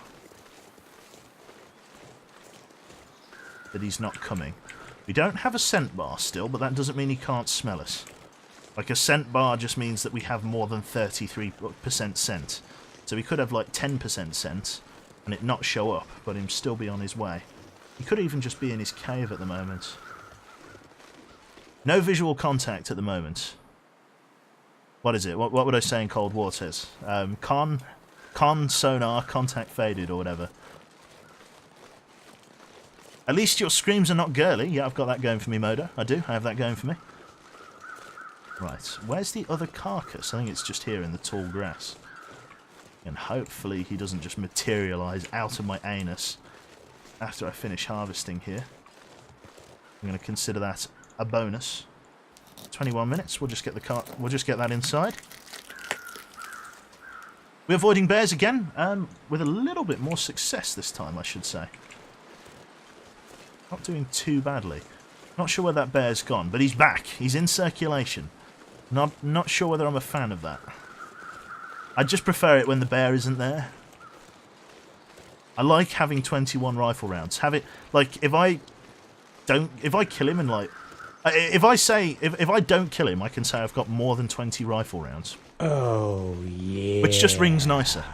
S2: that he's not coming. We don't have a scent bar still, but that doesn't mean he can't smell us. Like, a scent bar just means that we have more than 33% scent. So we could have like 10% scent and it not show up, but him still be on his way. He could even just be in his cave at the moment. No visual contact at the moment. What is it? What would I say in Cold Waters? Con sonar contact faded or whatever. At least your screams are not girly. Yeah, I've got that going for me, Moda. I do. I have that going for me. Right. Where's the other carcass? I think it's just here in the tall grass. And hopefully he doesn't just materialise out of my anus after I finish harvesting here. I'm going to consider that a bonus. 21 minutes. We'll just get that inside. We're avoiding bears again, with a little bit more success this time, I should say. Not doing too badly. Not sure where that bear's gone, but he's back. He's in circulation. Not sure whether I'm a fan of that. I just prefer it when the bear isn't there. I like having 21 rifle rounds. Have it like if I kill him and like if I don't kill him, I can say I've got more than 20 rifle rounds.
S1: Oh yeah.
S2: Which just rings nicer.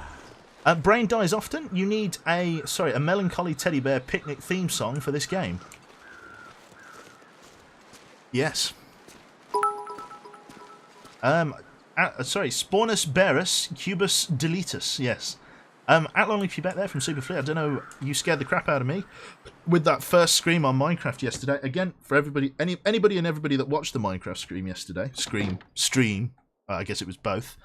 S2: Brain dies often. You need a melancholy teddy bear picnic theme song for this game. Yes. Spawnus Berus Cubus Deletus. Yes. At Long Leaf you bet there from Superfleet. I don't know. You scared the crap out of me with that first scream on Minecraft yesterday. Again, for everybody, anybody and everybody that watched the Minecraft stream yesterday. Stream. I guess it was both.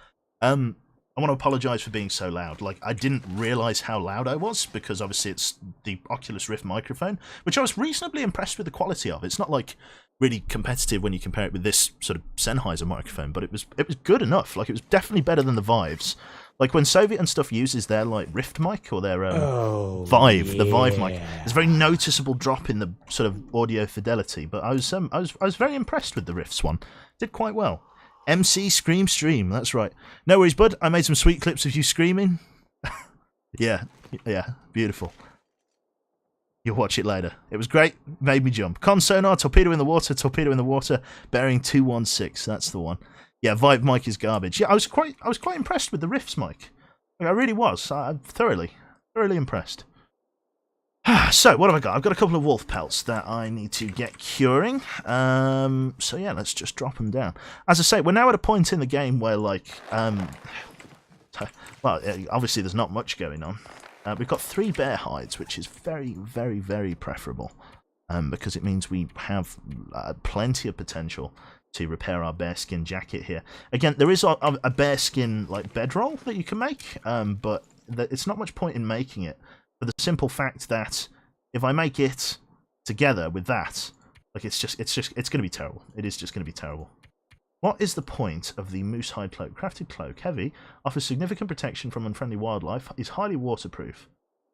S2: I want to apologise for being so loud. Like, I didn't realise how loud I was, because obviously it's the Oculus Rift microphone, which I was reasonably impressed with the quality of. It's not, like, really competitive when you compare it with this sort of Sennheiser microphone, but it was good enough. Like, it was definitely better than the Vives. Like, when Soviet and stuff uses their, like, Rift mic, or their Vive, the Vive mic, there's a very noticeable drop in the sort of audio fidelity, but I was very impressed with the Rift's one. Did quite well. MC Scream Stream, that's right. No worries, bud. I made some sweet clips of you screaming. yeah, beautiful. You'll watch it later. It was great, made me jump. Con sonar, torpedo in the water, bearing 216. That's the one. Yeah, Vive mic is garbage. Yeah, I was quite impressed with the Rift's mic. Like, I really was. I'm thoroughly impressed. So, what have I got? I've got a couple of wolf pelts that I need to get curing. So yeah, let's just drop them down. As I say, we're now at a point in the game where, like, well, obviously there's not much going on. We've got 3 bear hides, which is very, very, very preferable, because it means we have plenty of potential to repair our bearskin jacket here. Again, there is a bearskin like bedroll that you can make, but it's not much point in making it, for the simple fact that if I make it together with that, like, it's going to be terrible. It is just going to be terrible. What is the point of the moose hide cloak? Crafted cloak, heavy, offers significant protection from unfriendly wildlife, is highly waterproof.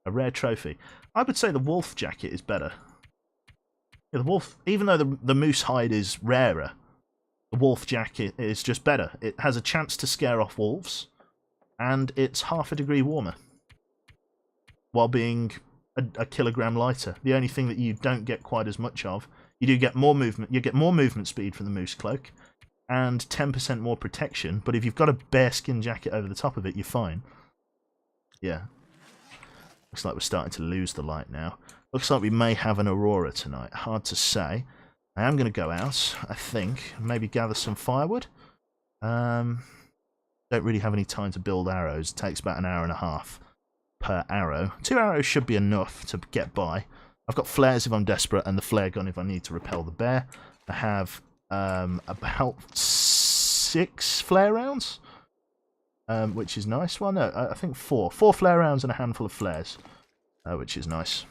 S2: A rare trophy. I would say the wolf jacket is better. Yeah, the wolf, even though the moose hide is rarer, the wolf jacket is just better. It has a chance to scare off wolves, and it's half a degree warmer, while being a kilogram lighter. The only thing that you don't get quite as much of, you do get more movement. You get more movement speed from the moose cloak, and 10% more protection. But if you've got a bearskin jacket over the top of it, you're fine. Yeah. Looks like we're starting to lose the light now. Looks like we may have an aurora tonight. Hard to say. I am going to go out, I think. Maybe gather some firewood. Don't really have any time to build arrows. It takes about an hour and a half per arrow. 2 arrows should be enough to get by. I've got flares if I'm desperate, and the flare gun if I need to repel the bear. I have about 6 flare rounds, which is nice. Well, no, I think 4. 4 flare rounds and a handful of flares, which is nice.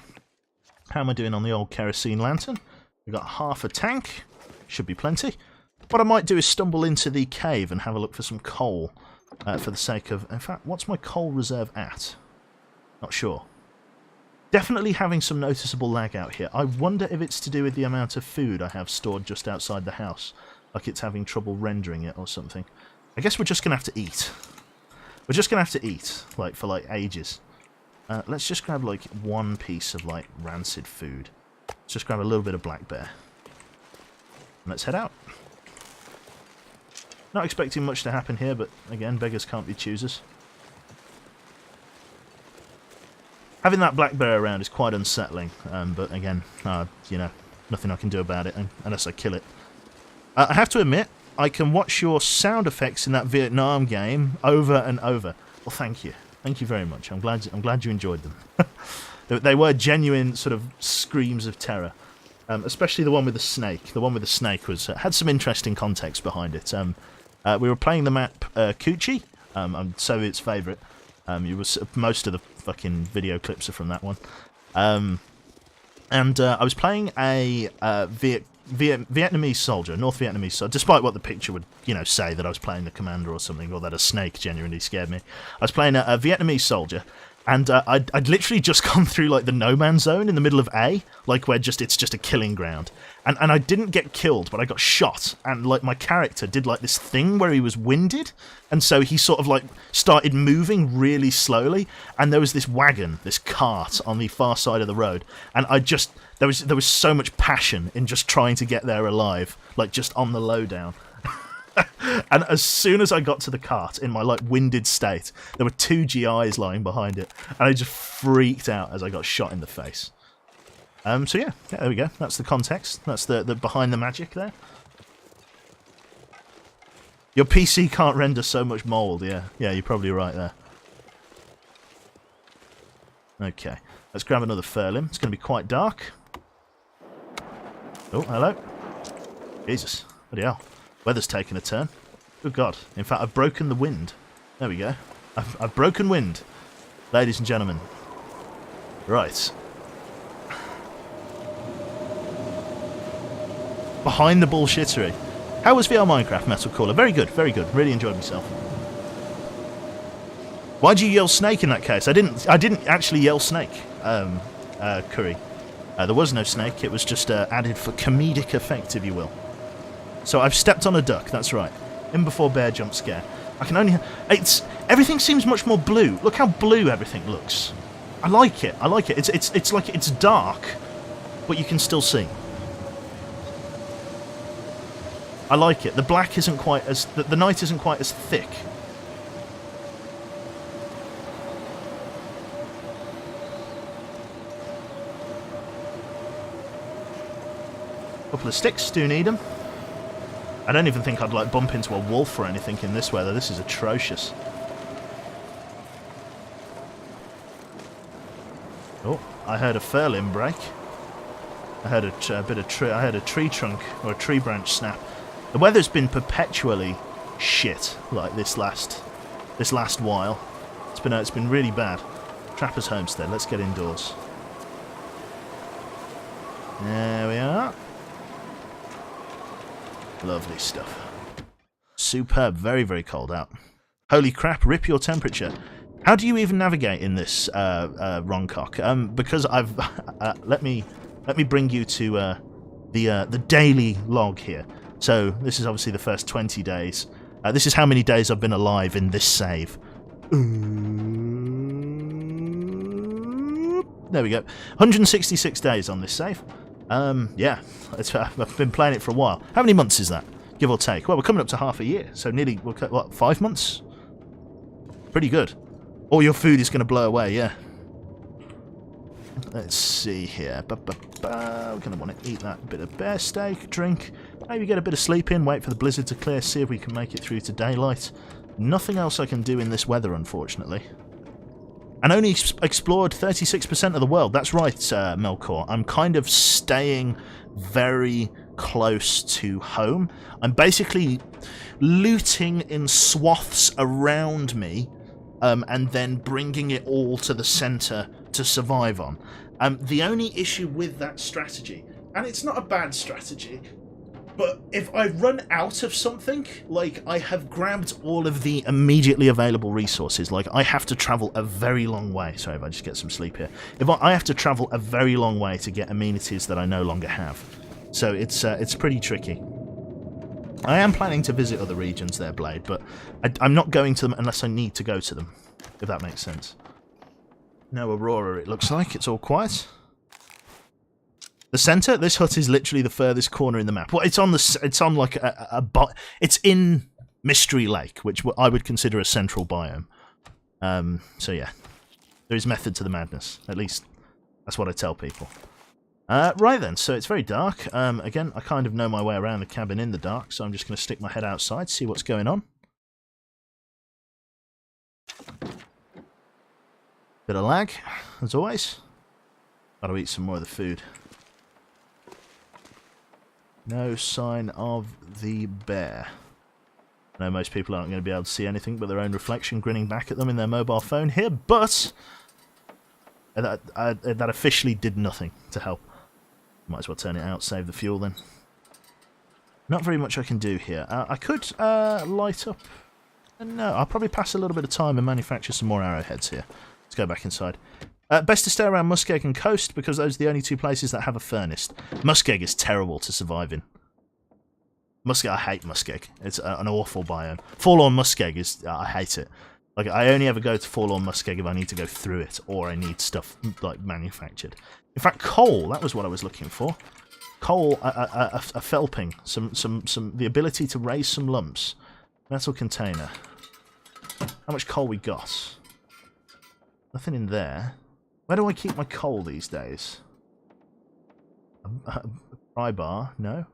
S2: How am I doing on the old kerosene lantern? We've got half a tank. Should be plenty. What I might do is stumble into the cave and have a look for some coal, for the sake of... In fact, what's my coal reserve at? Not sure. Definitely having some noticeable lag out here. I wonder if it's to do with the amount of food I have stored just outside the house. Like it's having trouble rendering it or something. I guess we're just going to have to eat. We're just going to have to eat, like, for, like, ages. Let's just grab, like, 1 piece of, like, rancid food. Let's just grab a little bit of black bear. And let's head out. Not expecting much to happen here, but, again, beggars can't be choosers. Having that black bear around is quite unsettling, but, again, you know, nothing I can do about it unless I kill it. I have to admit, I can watch your sound effects in that Vietnam game over and over. Well, thank you. Thank you very much. I'm glad you enjoyed them. They were genuine sort of screams of terror, especially the one with the snake. The one with the snake was had some interesting context behind it. We were playing the map Coochie, Soviet's favourite. Most of the fucking video clips are from that one. And I was playing a Vietnamese soldier, North Vietnamese soldier, despite what the picture would, you know, say that I was playing the commander or something, or that a snake genuinely scared me. I was playing a Vietnamese soldier, and I'd literally just gone through, like, the no-man zone in the middle of A, like, where it's just a killing ground. And I didn't get killed, but I got shot, and, like, my character did, like, this thing where he was winded, and so he sort of, like, started moving really slowly, and there was this wagon, this cart on the far side of the road, and there was so much passion in just trying to get there alive, like, just on the lowdown. And as soon as I got to the cart, in my, like, winded state, there were 2 GIs lying behind it, and I just freaked out as I got shot in the face. So yeah, there we go. That's the context. That's the behind the magic there. Your PC can't render so much mold, yeah. Yeah, you're probably right there. Okay, let's grab another fur limb. It's going to be quite dark. Oh, hello. Jesus, bloody hell. Weather's taken a turn. Good God. In fact, I've broken the wind. There we go. I've broken wind. Ladies and gentlemen. Right. Behind the bullshittery. How was VR Minecraft, Metal Caller? Very good, very good. Really enjoyed myself. Why'd you yell snake in that case? I didn't actually yell snake, Curry. There was no snake. It was just added for comedic effect, if you will. So I've stepped on a duck, that's right. In before bear jump scare. I can only... Everything seems much more blue. Look how blue everything looks. I like it. I like it. It's like it's dark, but you can still see. I like it. The black isn't quite as... The night isn't quite as thick. Couple of sticks, do need them. I don't even think I'd, like, bump into a wolf or anything in this weather. This is atrocious. Oh, I heard a fur limb break. I heard a bit of tree. I heard a tree trunk or a tree branch snap. The weather's been perpetually shit, like this last while. It's been really bad. Trapper's Homestead. Let's get indoors. There we are. Lovely stuff. Superb. Very, very cold out. Holy crap, rip your temperature. How do you even navigate in this, Roncock? Because I've... let me bring you to the daily log here. So this is obviously the first 20 days. This is how many days I've been alive in this save. There we go. 166 days on this save. Yeah, I've been playing it for a while. How many months is that, give or take? Well, we're coming up to half a year, so nearly, what, 5 months? Pretty good. All your food is going to blow away, yeah. Let's see here. We're going to want to eat that bit of bear steak, drink, maybe get a bit of sleep in, wait for the blizzard to clear, see if we can make it through to daylight. Nothing else I can do in this weather, unfortunately. And only explored 36% of the world. That's right, Melkor. I'm kind of staying very close to home. I'm basically looting in swaths around me, and then bringing it all to the centre to survive on. The only issue with that strategy, and it's not a bad strategy, but if I run out of something, like I have grabbed all of the immediately available resources, like I have to travel a very long way. Sorry if I just get some sleep here. If I have to travel a very long way to get amenities that I no longer have. So it's pretty tricky. I am planning to visit other regions there, Blade, but I'm not going to them unless I need to go to them, if that makes sense. No Aurora, it looks like. It's all quiet. The centre, this hut is literally the furthest corner in the map. Well, it's on like it's in Mystery Lake, which I would consider a central biome. So yeah, there is method to the madness. At least that's what I tell people. Right then, so it's very dark. Again, I kind of know my way around the cabin in the dark, so I'm just going to stick my head outside, see what's going on. Bit of lag, as always. Gotta eat some more of the food. No sign of the bear. I know most people aren't going to be able to see anything but their own reflection grinning back at them in their mobile phone here, but that officially did nothing to help. Might as well turn it out, save the fuel then. Not very much I can do here. I could light up... No, I'll probably pass a little bit of time and manufacture some more arrowheads here. Let's go back inside. Best to stay around Muskeg and Coast, because those are the only two places that have a furnace. Muskeg is terrible to survive in. Muskeg, I hate Muskeg. It's an awful biome. Forlorn Muskeg is... I hate it. Like, I only ever go to Forlorn Muskeg if I need to go through it, or I need stuff, like, manufactured. In fact, coal, that was what I was looking for. Coal, a felping, the ability to raise some lumps. Metal container. How much coal we got? Nothing in there. Where do I keep my coal these days? Pry bar? No?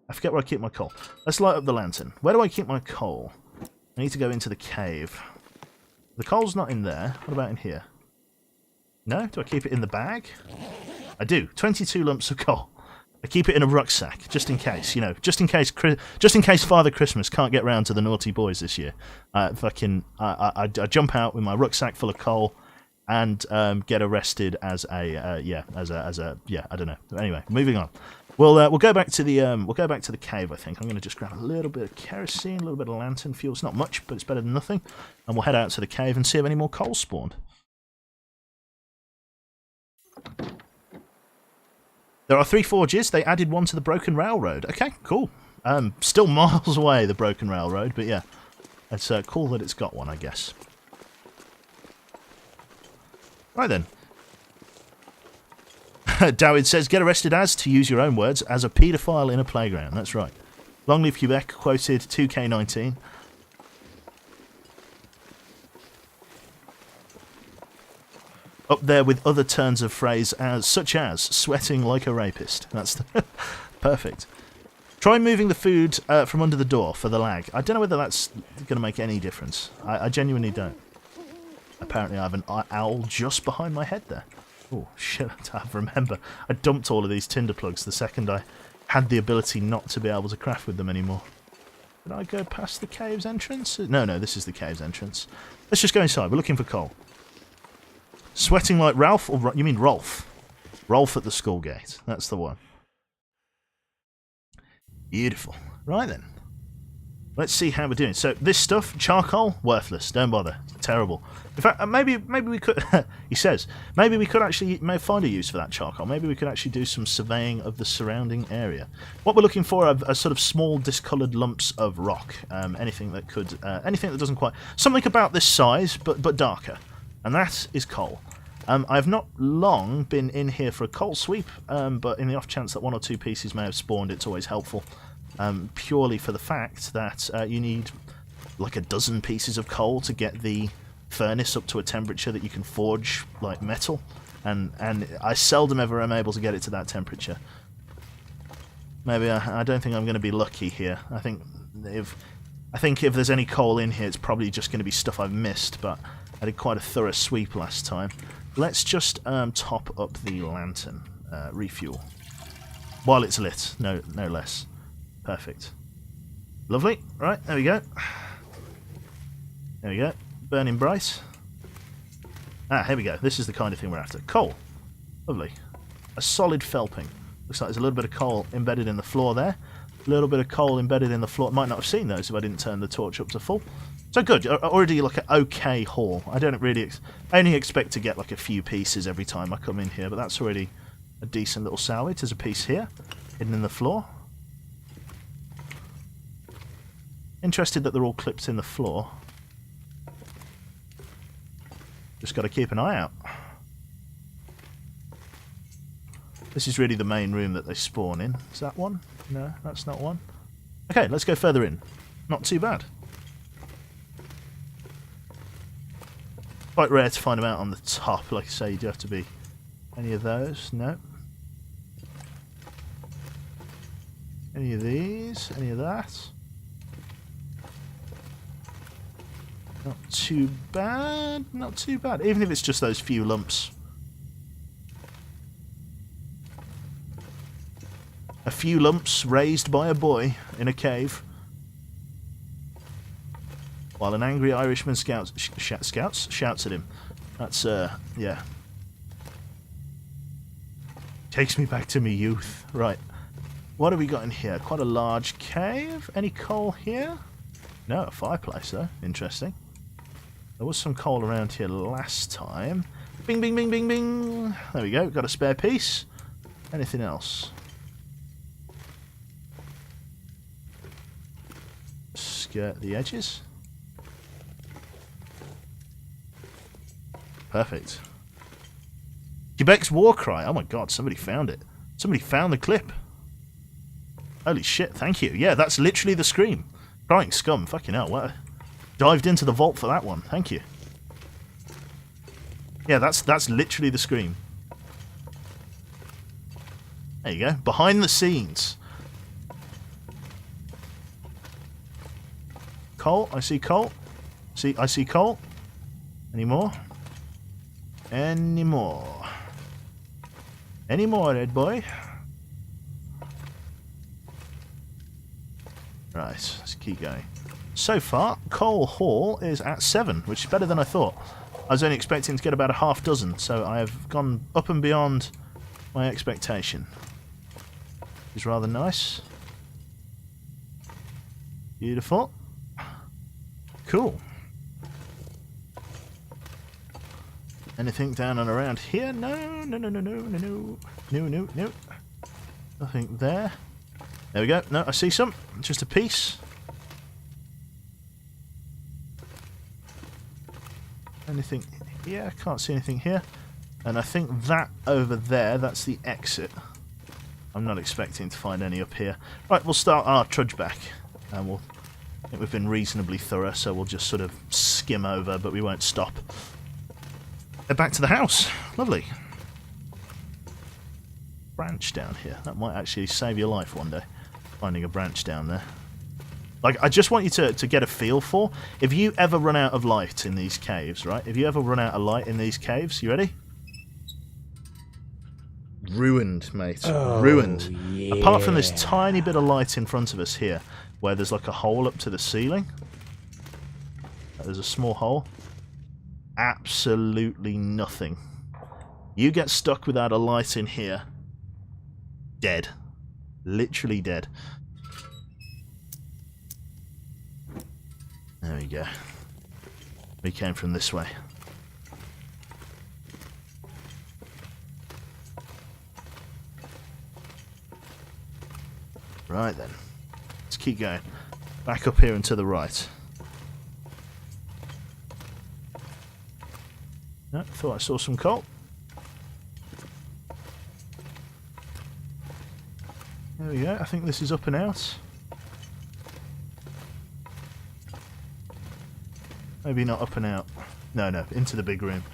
S2: I forget where I keep my coal. Let's light up the lantern. Where do I keep my coal? I need to go into the cave. The coal's not in there. What about in here? No? Do I keep it in the bag? I do. 22 lumps of coal. I keep it in a rucksack, just in case, you know, just in case Father Christmas can't get round to the naughty boys this year. I jump out with my rucksack full of coal and get arrested as a I don't know. Anyway, moving on. We'll go back to the cave. I think I'm going to just grab a little bit of kerosene, a little bit of lantern fuel. It's not much, but it's better than nothing. And we'll head out to the cave and see if any more coal spawned. There are 3 forges. They added one to the Broken Railroad. Okay, cool. Still miles away, the Broken Railroad, but yeah, it's cool that it's got one, I guess. Right then. Dawid says, get arrested as, to use your own words, as a paedophile in a playground. That's right. Long live Quebec, quoted 2K19. Up there with other turns of phrase such as sweating like a rapist. That's perfect. Try moving the food from under the door for the lag. I don't know whether that's going to make any difference. I genuinely don't. Apparently I have an owl just behind my head there. Oh, shit, I remember. I dumped all of these tinder plugs the second I had the ability not to be able to craft with them anymore. Did I go past the cave's entrance? No, this is the cave's entrance. Let's just go inside. We're looking for coal. Sweating like Ralph, or you mean Rolf? Rolf at the school gate. That's the one. Beautiful. Right then. Let's see how we're doing. So this stuff, charcoal, worthless. Don't bother. Terrible. In fact, maybe we could. He says maybe we could actually find a use for that charcoal. Maybe we could actually do some surveying of the surrounding area. What we're looking for are sort of small, discoloured lumps of rock. Anything that could, anything that doesn't quite, something about this size, but darker, and that is coal. I've not long been in here for a coal sweep, but in the off chance that 1 or 2 pieces may have spawned, it's always helpful. Purely for the fact that you need like a dozen pieces of coal to get the furnace up to a temperature that you can forge like metal, and I seldom ever am able to get it to that temperature. Maybe I don't think I'm going to be lucky here. I think if there's any coal in here, it's probably just going to be stuff I've missed. But I did quite a thorough sweep last time. Let's just top up the lantern, refuel while it's lit. No less. Perfect. Lovely. Right, there we go. There we go. Burning bright. Here we go. This is the kind of thing we're after. Coal. Lovely. A solid felping. Looks like there's a little bit of coal embedded in the floor there. A little bit of coal embedded in the floor. Might not have seen those if I didn't turn the torch up to full. So good. Already like an okay haul. I don't really... I only expect to get like a few pieces every time I come in here, but that's already a decent little salvage. There's a piece here, hidden in the floor. Interested that they're all clipped in the floor. Just got to keep an eye out. This is really the main room that they spawn in. Is that one? No, that's not one. Okay, let's go further in. Not too bad. Quite rare to find them out on the top. Like I say, you do have to be... Any of those? No. Any of these? Any of that? Not too bad, not too bad. Even if it's just those few lumps. A few lumps raised by a boy in a cave. While an angry Irishman shouts at him. That's, yeah. Takes me back to me youth. Right. What have we got in here? Quite a large cave. Any coal here? No, a fireplace though. Interesting. There was some coal around here last time. Bing, bing, bing, bing, bing. There we go. Got a spare piece. Anything else? Skirt the edges. Perfect. Quebec's war cry. Oh my god, somebody found it. Somebody found the clip. Holy shit, thank you. Yeah, that's literally the scream. Crying scum. Fucking hell. What? Dived into the vault for that one. Thank you. Yeah, that's literally the scream. There you go. Behind the scenes. Coal. I see coal. I see coal. Any more? Any more? Any more, Red boy? Right, let's keep going. So far, coal haul is at 7, which is better than I thought. I was only expecting to get about a half dozen, so I have gone up and beyond my expectation. Which is rather nice. Beautiful. Cool. Anything down and around here? No. Nothing there. There we go. No, I see some. Just a piece. Anything here? I can't see anything here. And I think that over there, that's the exit. I'm not expecting to find any up here. Right, we'll start our trudge back. And I think we've been reasonably thorough, so we'll just sort of skim over, but we won't stop. Head back to the house. Lovely. Branch down here. That might actually save your life one day. Finding a branch down there. Like, I just want you to get a feel for, if you ever run out of light in these caves, right? If you ever run out of light in these caves, you ready? Ruined, mate.
S1: Oh,
S2: ruined.
S1: Yeah.
S2: Apart from this tiny bit of light in front of us here, where there's like a hole up to the ceiling. There's a small hole. Absolutely nothing. You get stuck without a light in here. Dead. Literally dead. There we go. We came from this way. Right then. Let's keep going. Back up here and to the right. No, thought I saw some coal. There we go. I think this is up and out. Maybe not up and out. No, into the big room.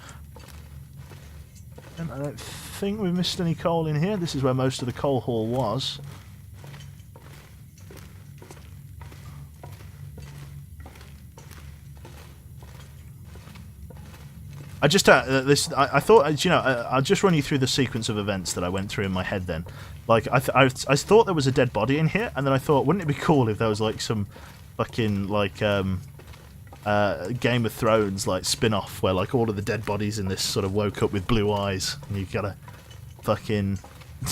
S2: And I don't think we've missed any coal in here. This is where most of the coal haul was. I just I thought, you know, I'll just run you through the sequence of events that I went through in my head then. Like, I thought there was a dead body in here, and then I thought, wouldn't it be cool if there was, like, some fucking, like, Game of Thrones, like, spin-off, where, like, all of the dead bodies in this sort of woke up with blue eyes, and you gotta fucking...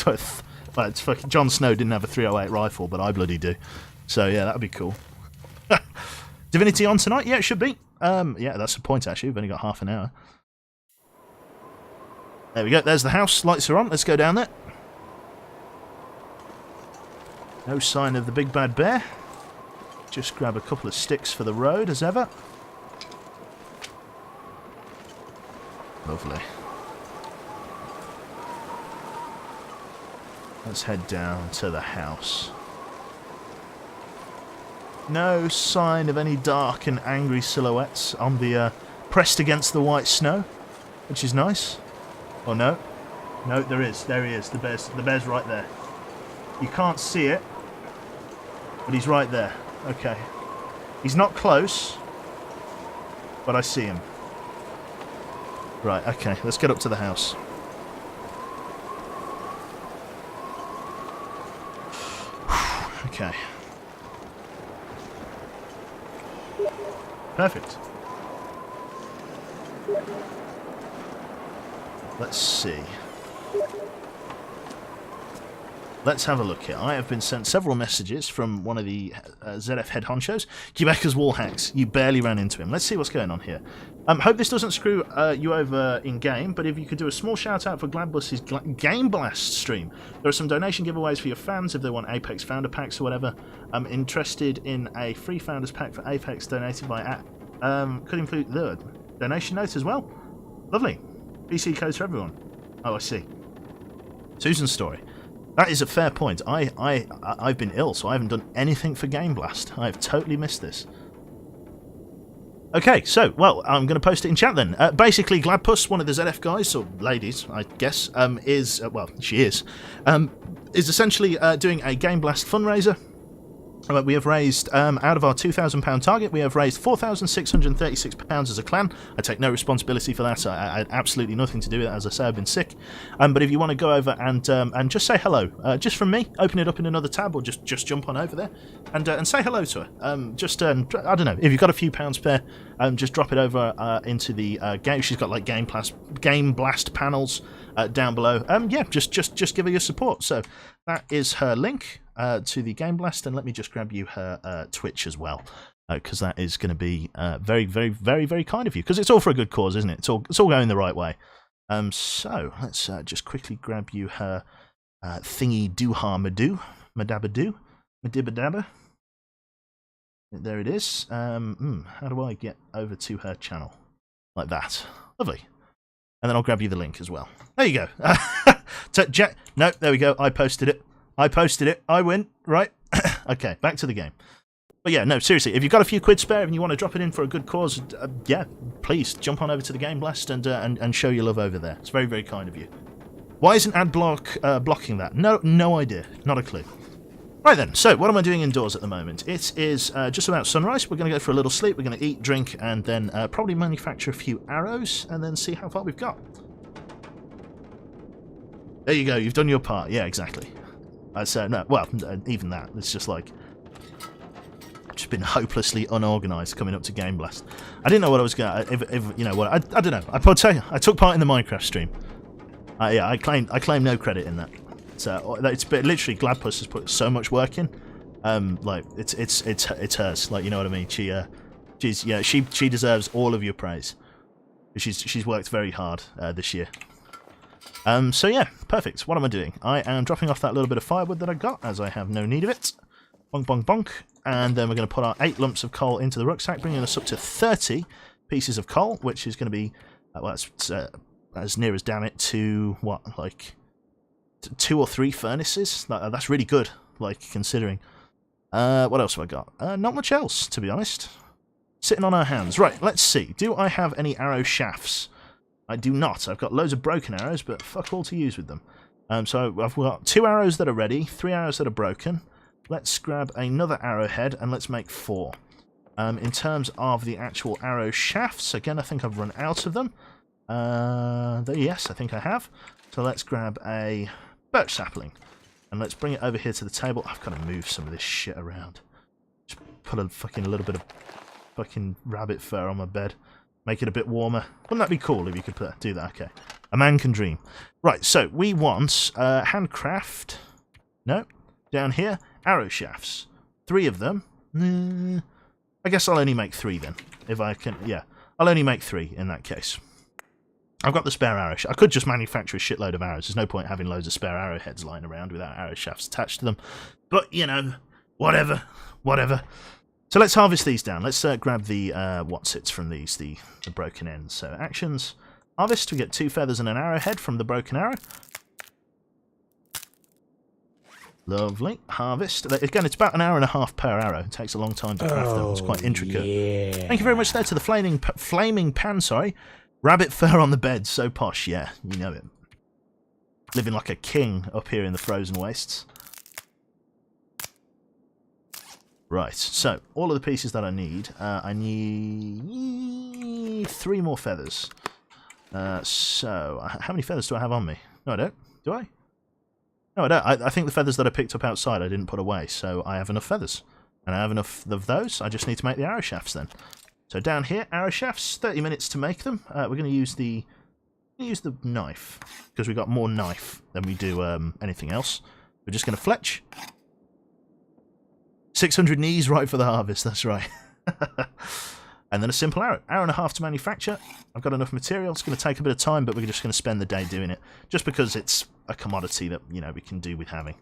S2: Well, it's fucking... Jon Snow didn't have a 308 rifle, but I bloody do. So, yeah, that'd be cool. Divinity on tonight? Yeah, it should be. Yeah, that's the point, actually. We've only got half an hour. There we go. There's the house. Lights are on. Let's go down there. No sign of the big bad bear. Just grab a couple of sticks for the road, as ever. Lovely. Let's head down to the house. No sign of any dark and angry silhouettes on the pressed against the white snow, which is nice. Oh no, no, there is. There he is. The bear's right there. You can't see it, but he's right there. Okay, he's not close, but I see him. Right. Okay, let's get up to the house. Okay. Perfect. Let's see. Let's have a look here. I have been sent several messages from one of the ZF head honchos. Quebecers wall hacks. You barely ran into him. Let's see what's going on here. Hope this doesn't screw you over in-game, but if you could do a small shout-out for Gladbus's Game Blast stream. There are some donation giveaways for your fans if they want Apex Founder Packs or whatever. I'm interested in a free Founders Pack for Apex donated by... could include the donation note as well. Lovely. PC codes for everyone. Oh, I see. Susan's story. That is a fair point. I've been ill, so I haven't done anything for Game Blast. I've totally missed this. Okay, so, well, I'm going to post it in chat then. Basically, Gladpuss, one of the ZF guys, or ladies, I guess, is, well, she is essentially doing a Game Blast fundraiser. We have raised, out of our £2,000 target, we have raised £4,636 as a clan. I take no responsibility for that. I had absolutely nothing to do with it. As I say, I've been sick. But if you want to go over and just say hello, just from me, open it up in another tab, or just jump on over there and say hello to her. I don't know, if you've got a few pounds spare, just drop it over into the game. She's got like Game Blast panels down below. Yeah, just give her your support. So that is her link. To the Game Blast, and let me just grab you her Twitch as well, because that is going to be very, very, very, very kind of you, because it's all for a good cause, isn't it? It's all going the right way. So let's just quickly grab you her thingy dooha madabadoo madibadabba. There it is. How do I get over to her channel? Like that. Lovely. And then I'll grab you the link as well. There you go. No, there we go. I posted it. I win. Right. Okay, back to the game. But yeah, no, seriously, if you've got a few quid spare and you want to drop it in for a good cause, yeah, please jump on over to the Game Blast and show your love over there. It's very, very kind of you. Why isn't AdBlock blocking that? No idea. Not a clue. Right then, so what am I doing indoors at the moment? It is just about sunrise. We're going to go for a little sleep. We're going to eat, drink, and then probably manufacture a few arrows and then see how far we've got. There you go. You've done your part. Yeah, exactly. So no, well, even that. It's just like just been hopelessly unorganised coming up to Game Blast. I didn't know what I was going. If you know what, I don't know. I took part in the Minecraft stream. Yeah, I claim no credit in that. So it's been, literally Gladpuss has put so much work in. Like it's hers. Like, you know what I mean. She deserves all of your praise. She's worked very hard this year. So yeah, perfect. What am I doing? I am dropping off that little bit of firewood that I got, as I have no need of it. Bonk, bonk, bonk. And then we're going to put our 8 lumps of coal into the rucksack, bringing us up to 30 pieces of coal, which is going to be, well, it's as near as damn it to, what, like 2 or 3 furnaces? That's really good, like, considering. What else have I got? Not much else, to be honest. Sitting on our hands. Right, let's see. Do I have any arrow shafts? I do not. I've got loads of broken arrows, but fuck all to use with them. So I've got 2 arrows that are ready, 3 arrows that are broken. Let's grab another arrowhead and let's make 4. In terms of the actual arrow shafts, again, I think I've run out of them. Yes, I think I have. So let's grab a birch sapling and let's bring it over here to the table. I've got to move some of this shit around. Just put a fucking little bit of fucking rabbit fur on my bed. Make it a bit warmer. Wouldn't that be cool if you could do that? Okay. A man can dream. Right, so we want handcraft. No. Down here, arrow shafts. 3 of them. I guess I'll only make 3 then. If I can, yeah. I'll only make 3 in that case. I've got the spare arrow shaft. I could just manufacture a shitload of arrows. There's no point having loads of spare arrowheads lying around without arrow shafts attached to them. But, you know, whatever. Whatever. So let's harvest these down. Let's grab the whatsits from these, the broken ends. So actions, harvest. We get 2 feathers and an arrowhead from the broken arrow. Lovely. Harvest. Again, it's about 1.5 hours per arrow. It takes a long time to craft them. It's quite intricate.
S1: Yeah.
S2: Thank you very much there to the flaming pan. Sorry, rabbit fur on the bed. So posh. Yeah, you know it. Living like a king up here in the frozen wastes. Right, so all of the pieces that I need three more feathers. So, how many feathers do I have on me? No, I don't. Do I? No, I don't. I think the feathers that I picked up outside I didn't put away, so I have enough feathers. And I have enough of those. I just need to make the arrow shafts then. So down here, arrow shafts, 30 minutes to make them. We're going to use the knife, because we've got more knife than we do anything else. We're just going to fletch. 600 knees right for the harvest, that's right. And then a simple arrow. 1.5 hours to manufacture. I've got enough material. It's going to take a bit of time, but we're just going to spend the day doing it. Just because it's a commodity that, you know, we can do with having.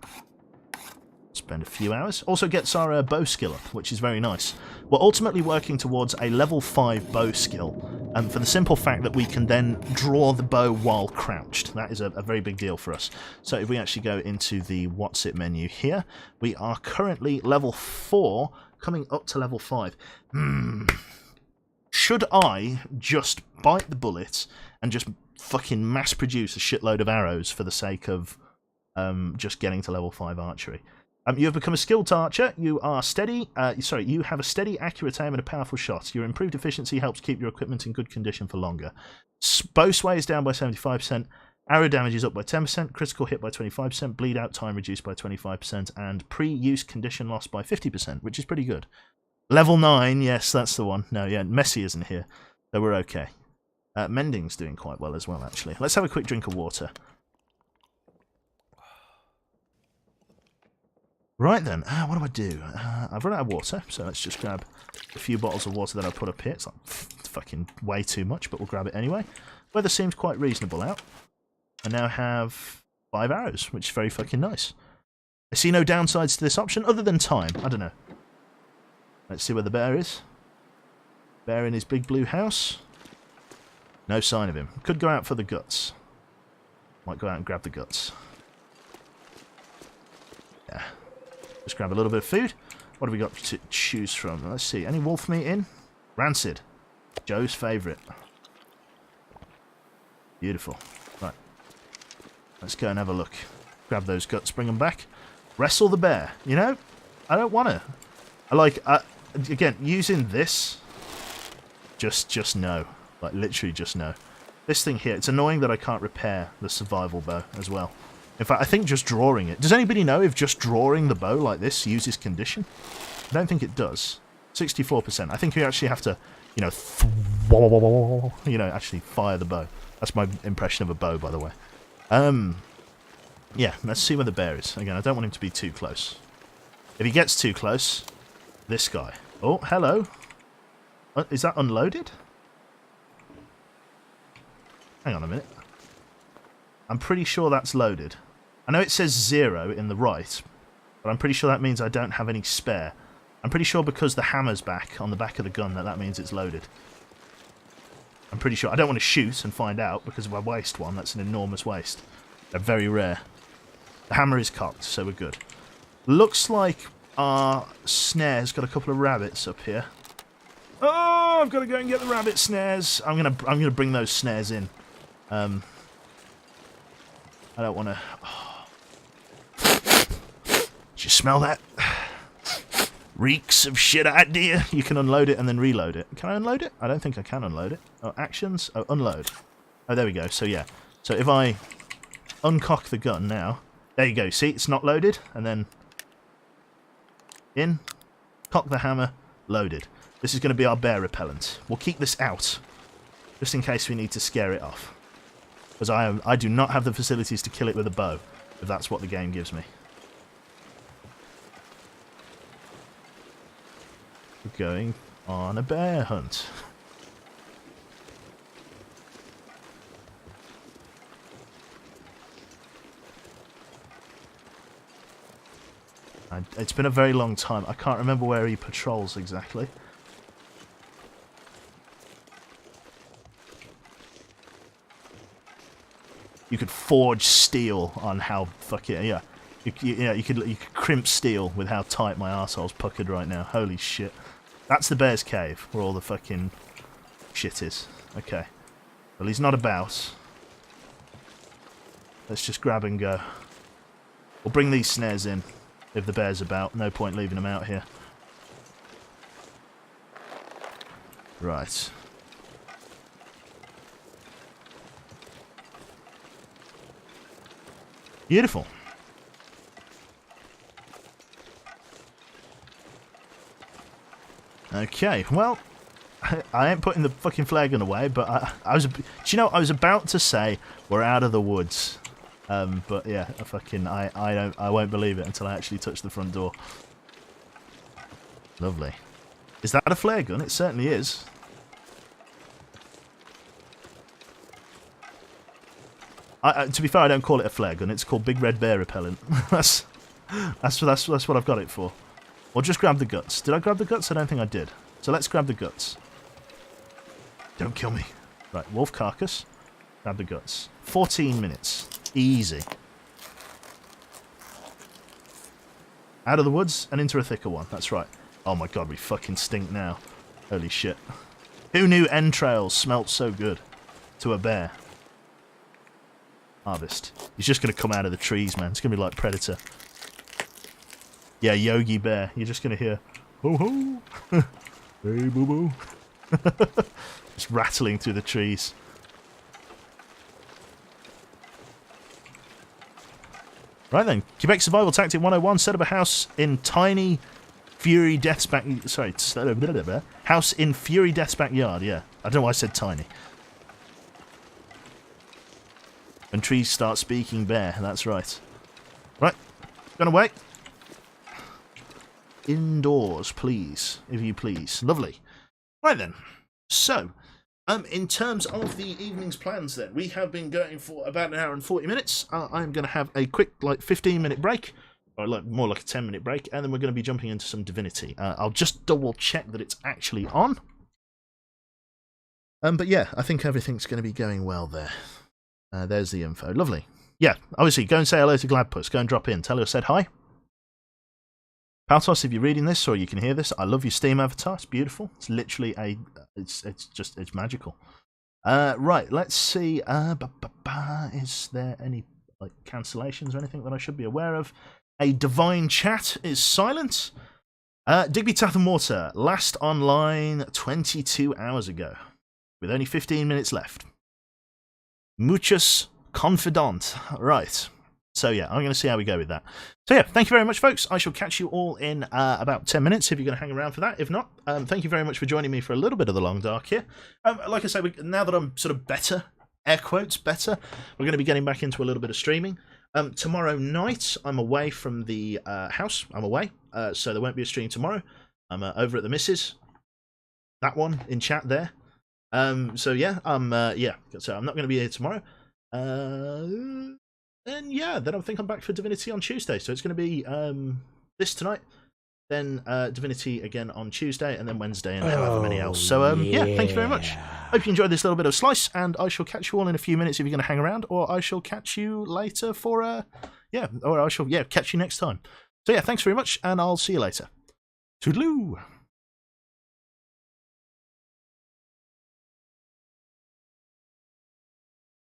S2: Spend a few hours. Also gets our bow skill up, which is very nice. We're ultimately working towards a level 5 bow skill, for the simple fact that we can then draw the bow while crouched. That is a very big deal for us. So if we actually go into the what's it menu here, we are currently level 4, coming up to level 5. Should I just bite the bullet and just fucking mass produce a shitload of arrows for the sake of just getting to level 5 archery? You have become a skilled archer. You are steady. You have a steady, accurate aim and a powerful shot. Your improved efficiency helps keep your equipment in good condition for longer. Bow sway is down by 75%. Arrow damage is up by 10%. Critical hit by 25%. Bleed out time reduced by 25%. And pre-use condition loss by 50%, which is pretty good. Level 9, yes, that's the one. No, yeah, Messi isn't here, so we're okay. Mending's doing quite well as well, actually. Let's have a quick drink of water. Right then, what do I do? I've run out of water, so let's just grab a few bottles of water that I put up here. It's like fucking way too much, but we'll grab it anyway. Weather seems quite reasonable out. I now have 5 arrows, which is very fucking nice. I see no downsides to this option, other than time. I don't know. Let's see where the bear is. Bear in his big blue house. No sign of him. Could go out for the guts. Might go out and grab the guts. Yeah. Just grab a little bit of food. What have we got to choose from? Let's see. Any wolf meat in? Rancid. Joe's favourite. Beautiful. Right. Let's go and have a look. Grab those guts, bring them back. Wrestle the bear. You know? I don't want to. I like... again, using this... Just no. Like, literally just no. This thing here, it's annoying that I can't repair the survival bow as well. In fact, I think just drawing it... Does anybody know if just drawing the bow like this uses condition? I don't think it does. 64%. I think you actually have to, you know, actually fire the bow. That's my impression of a bow, by the way. Yeah, let's see where the bear is. Again, I don't want him to be too close. If he gets too close, this guy. Oh, hello. Is that unloaded? Hang on a minute. I'm pretty sure that's loaded. I know it says 0 in the right, but I'm pretty sure that means I don't have any spare. I'm pretty sure because the hammer's back on the back of the gun that means it's loaded. I'm pretty sure. I don't want to shoot and find out because if I waste one, that's an enormous waste. They're very rare. The hammer is cocked, so we're good. Looks like our snare's got a couple of rabbits up here. Oh, I've got to go and get the rabbit snares. I'm gonna bring those snares in. I don't want to. Oh. Did you smell that? Reeks of shit idea. You can unload it and then reload it. Can I unload it? I don't think I can unload it. Oh, actions. Oh, unload. Oh, there we go. So yeah. So if I uncock the gun now, there you go. See, it's not loaded, and then in, cock the hammer, loaded. This is going to be our bear repellent. We'll keep this out, just in case we need to scare it off. Because I do not have the facilities to kill it with a bow, if that's what the game gives me. We're going on a bear hunt. It's been a very long time. I can't remember where he patrols exactly. You could forge steel on how fucking yeah. You could crimp steel with how tight my arsehole's puckered right now. Holy shit. That's the bear's cave where all the fucking shit is. Okay. Well, he's not about. Let's just grab and go. We'll bring these snares in if the bear's about. No point leaving them out here. Right. Beautiful. Okay, well, I ain't putting the fucking flare gun away, but I was. Do you know? I was about to say we're out of the woods, but yeah, I won't believe it until I actually touch the front door. Lovely. Is that a flare gun? It certainly is. To be fair, I don't call it a flare gun. It's called Big Red Bear Repellent. that's what I've got it for. Or just grab the guts. Did I grab the guts? I don't think I did. So let's grab the guts. Don't kill me. Right, wolf carcass. Grab the guts. 14 minutes. Easy. Out of the woods and into a thicker one. That's right. Oh my god, we fucking stink now. Holy shit. Who knew entrails smelt so good to a bear? Harvest. He's just going to come out of the trees, man. It's going to be like Predator. Yeah, Yogi Bear. You're just going to hear, ho ho, hey boo boo. Just rattling through the trees. Right then, Quebec Survival Tactic 101. Set up a house in Tiny Fury Death's back. Sorry, house in Fury Death's backyard. Yeah, I don't know why I said tiny. When trees start speaking bear, that's right. Right, gonna wait. Indoors, please, if you please. Lovely. Right then. So, in terms of the evening's plans then, we have been going for about an hour and 40 minutes. I'm going to have a quick, 15-minute break, or more like a 10-minute break, and then we're going to be jumping into some Divinity. I'll just double-check that it's actually on. But yeah, I think everything's going to be going well there. There's the info. Lovely. Yeah, obviously, go and say hello to Gladpuss. Go and drop in. Tell her I said hi. Paltos, if you're reading this or you can hear this, I love your Steam avatar. It's beautiful. It's literally it's magical. Right, let's see. Is there any cancellations or anything that I should be aware of? A divine chat is silent. Digby Tath and Water, last online 22 hours ago, with only 15 minutes left. Muchos confidant. Right. So yeah, I'm going to see how we go with that. So yeah, thank you very much, folks. I shall catch you all in about 10 minutes if you're going to hang around for that. If not, thank you very much for joining me for a little bit of the long dark here. Like I say, now that I'm sort of better, air quotes, better, we're going to be getting back into a little bit of streaming. Tomorrow night, I'm away from the house. I'm away, so there won't be a stream tomorrow. I'm over at the missus. that one in chat there. So yeah, so I'm not going to be here tomorrow. And yeah, then I think I'm back for Divinity on Tuesday. So it's going to be this tonight, then Divinity again on Tuesday, and then Wednesday, and however many else. So yeah, thank you very much. Hope you enjoyed this little bit of Slice, and I shall catch you all in a few minutes if you're going to hang around, or I shall catch you later for or I shall catch you next time. So yeah, thanks very much, and I'll see you later. Toodaloo!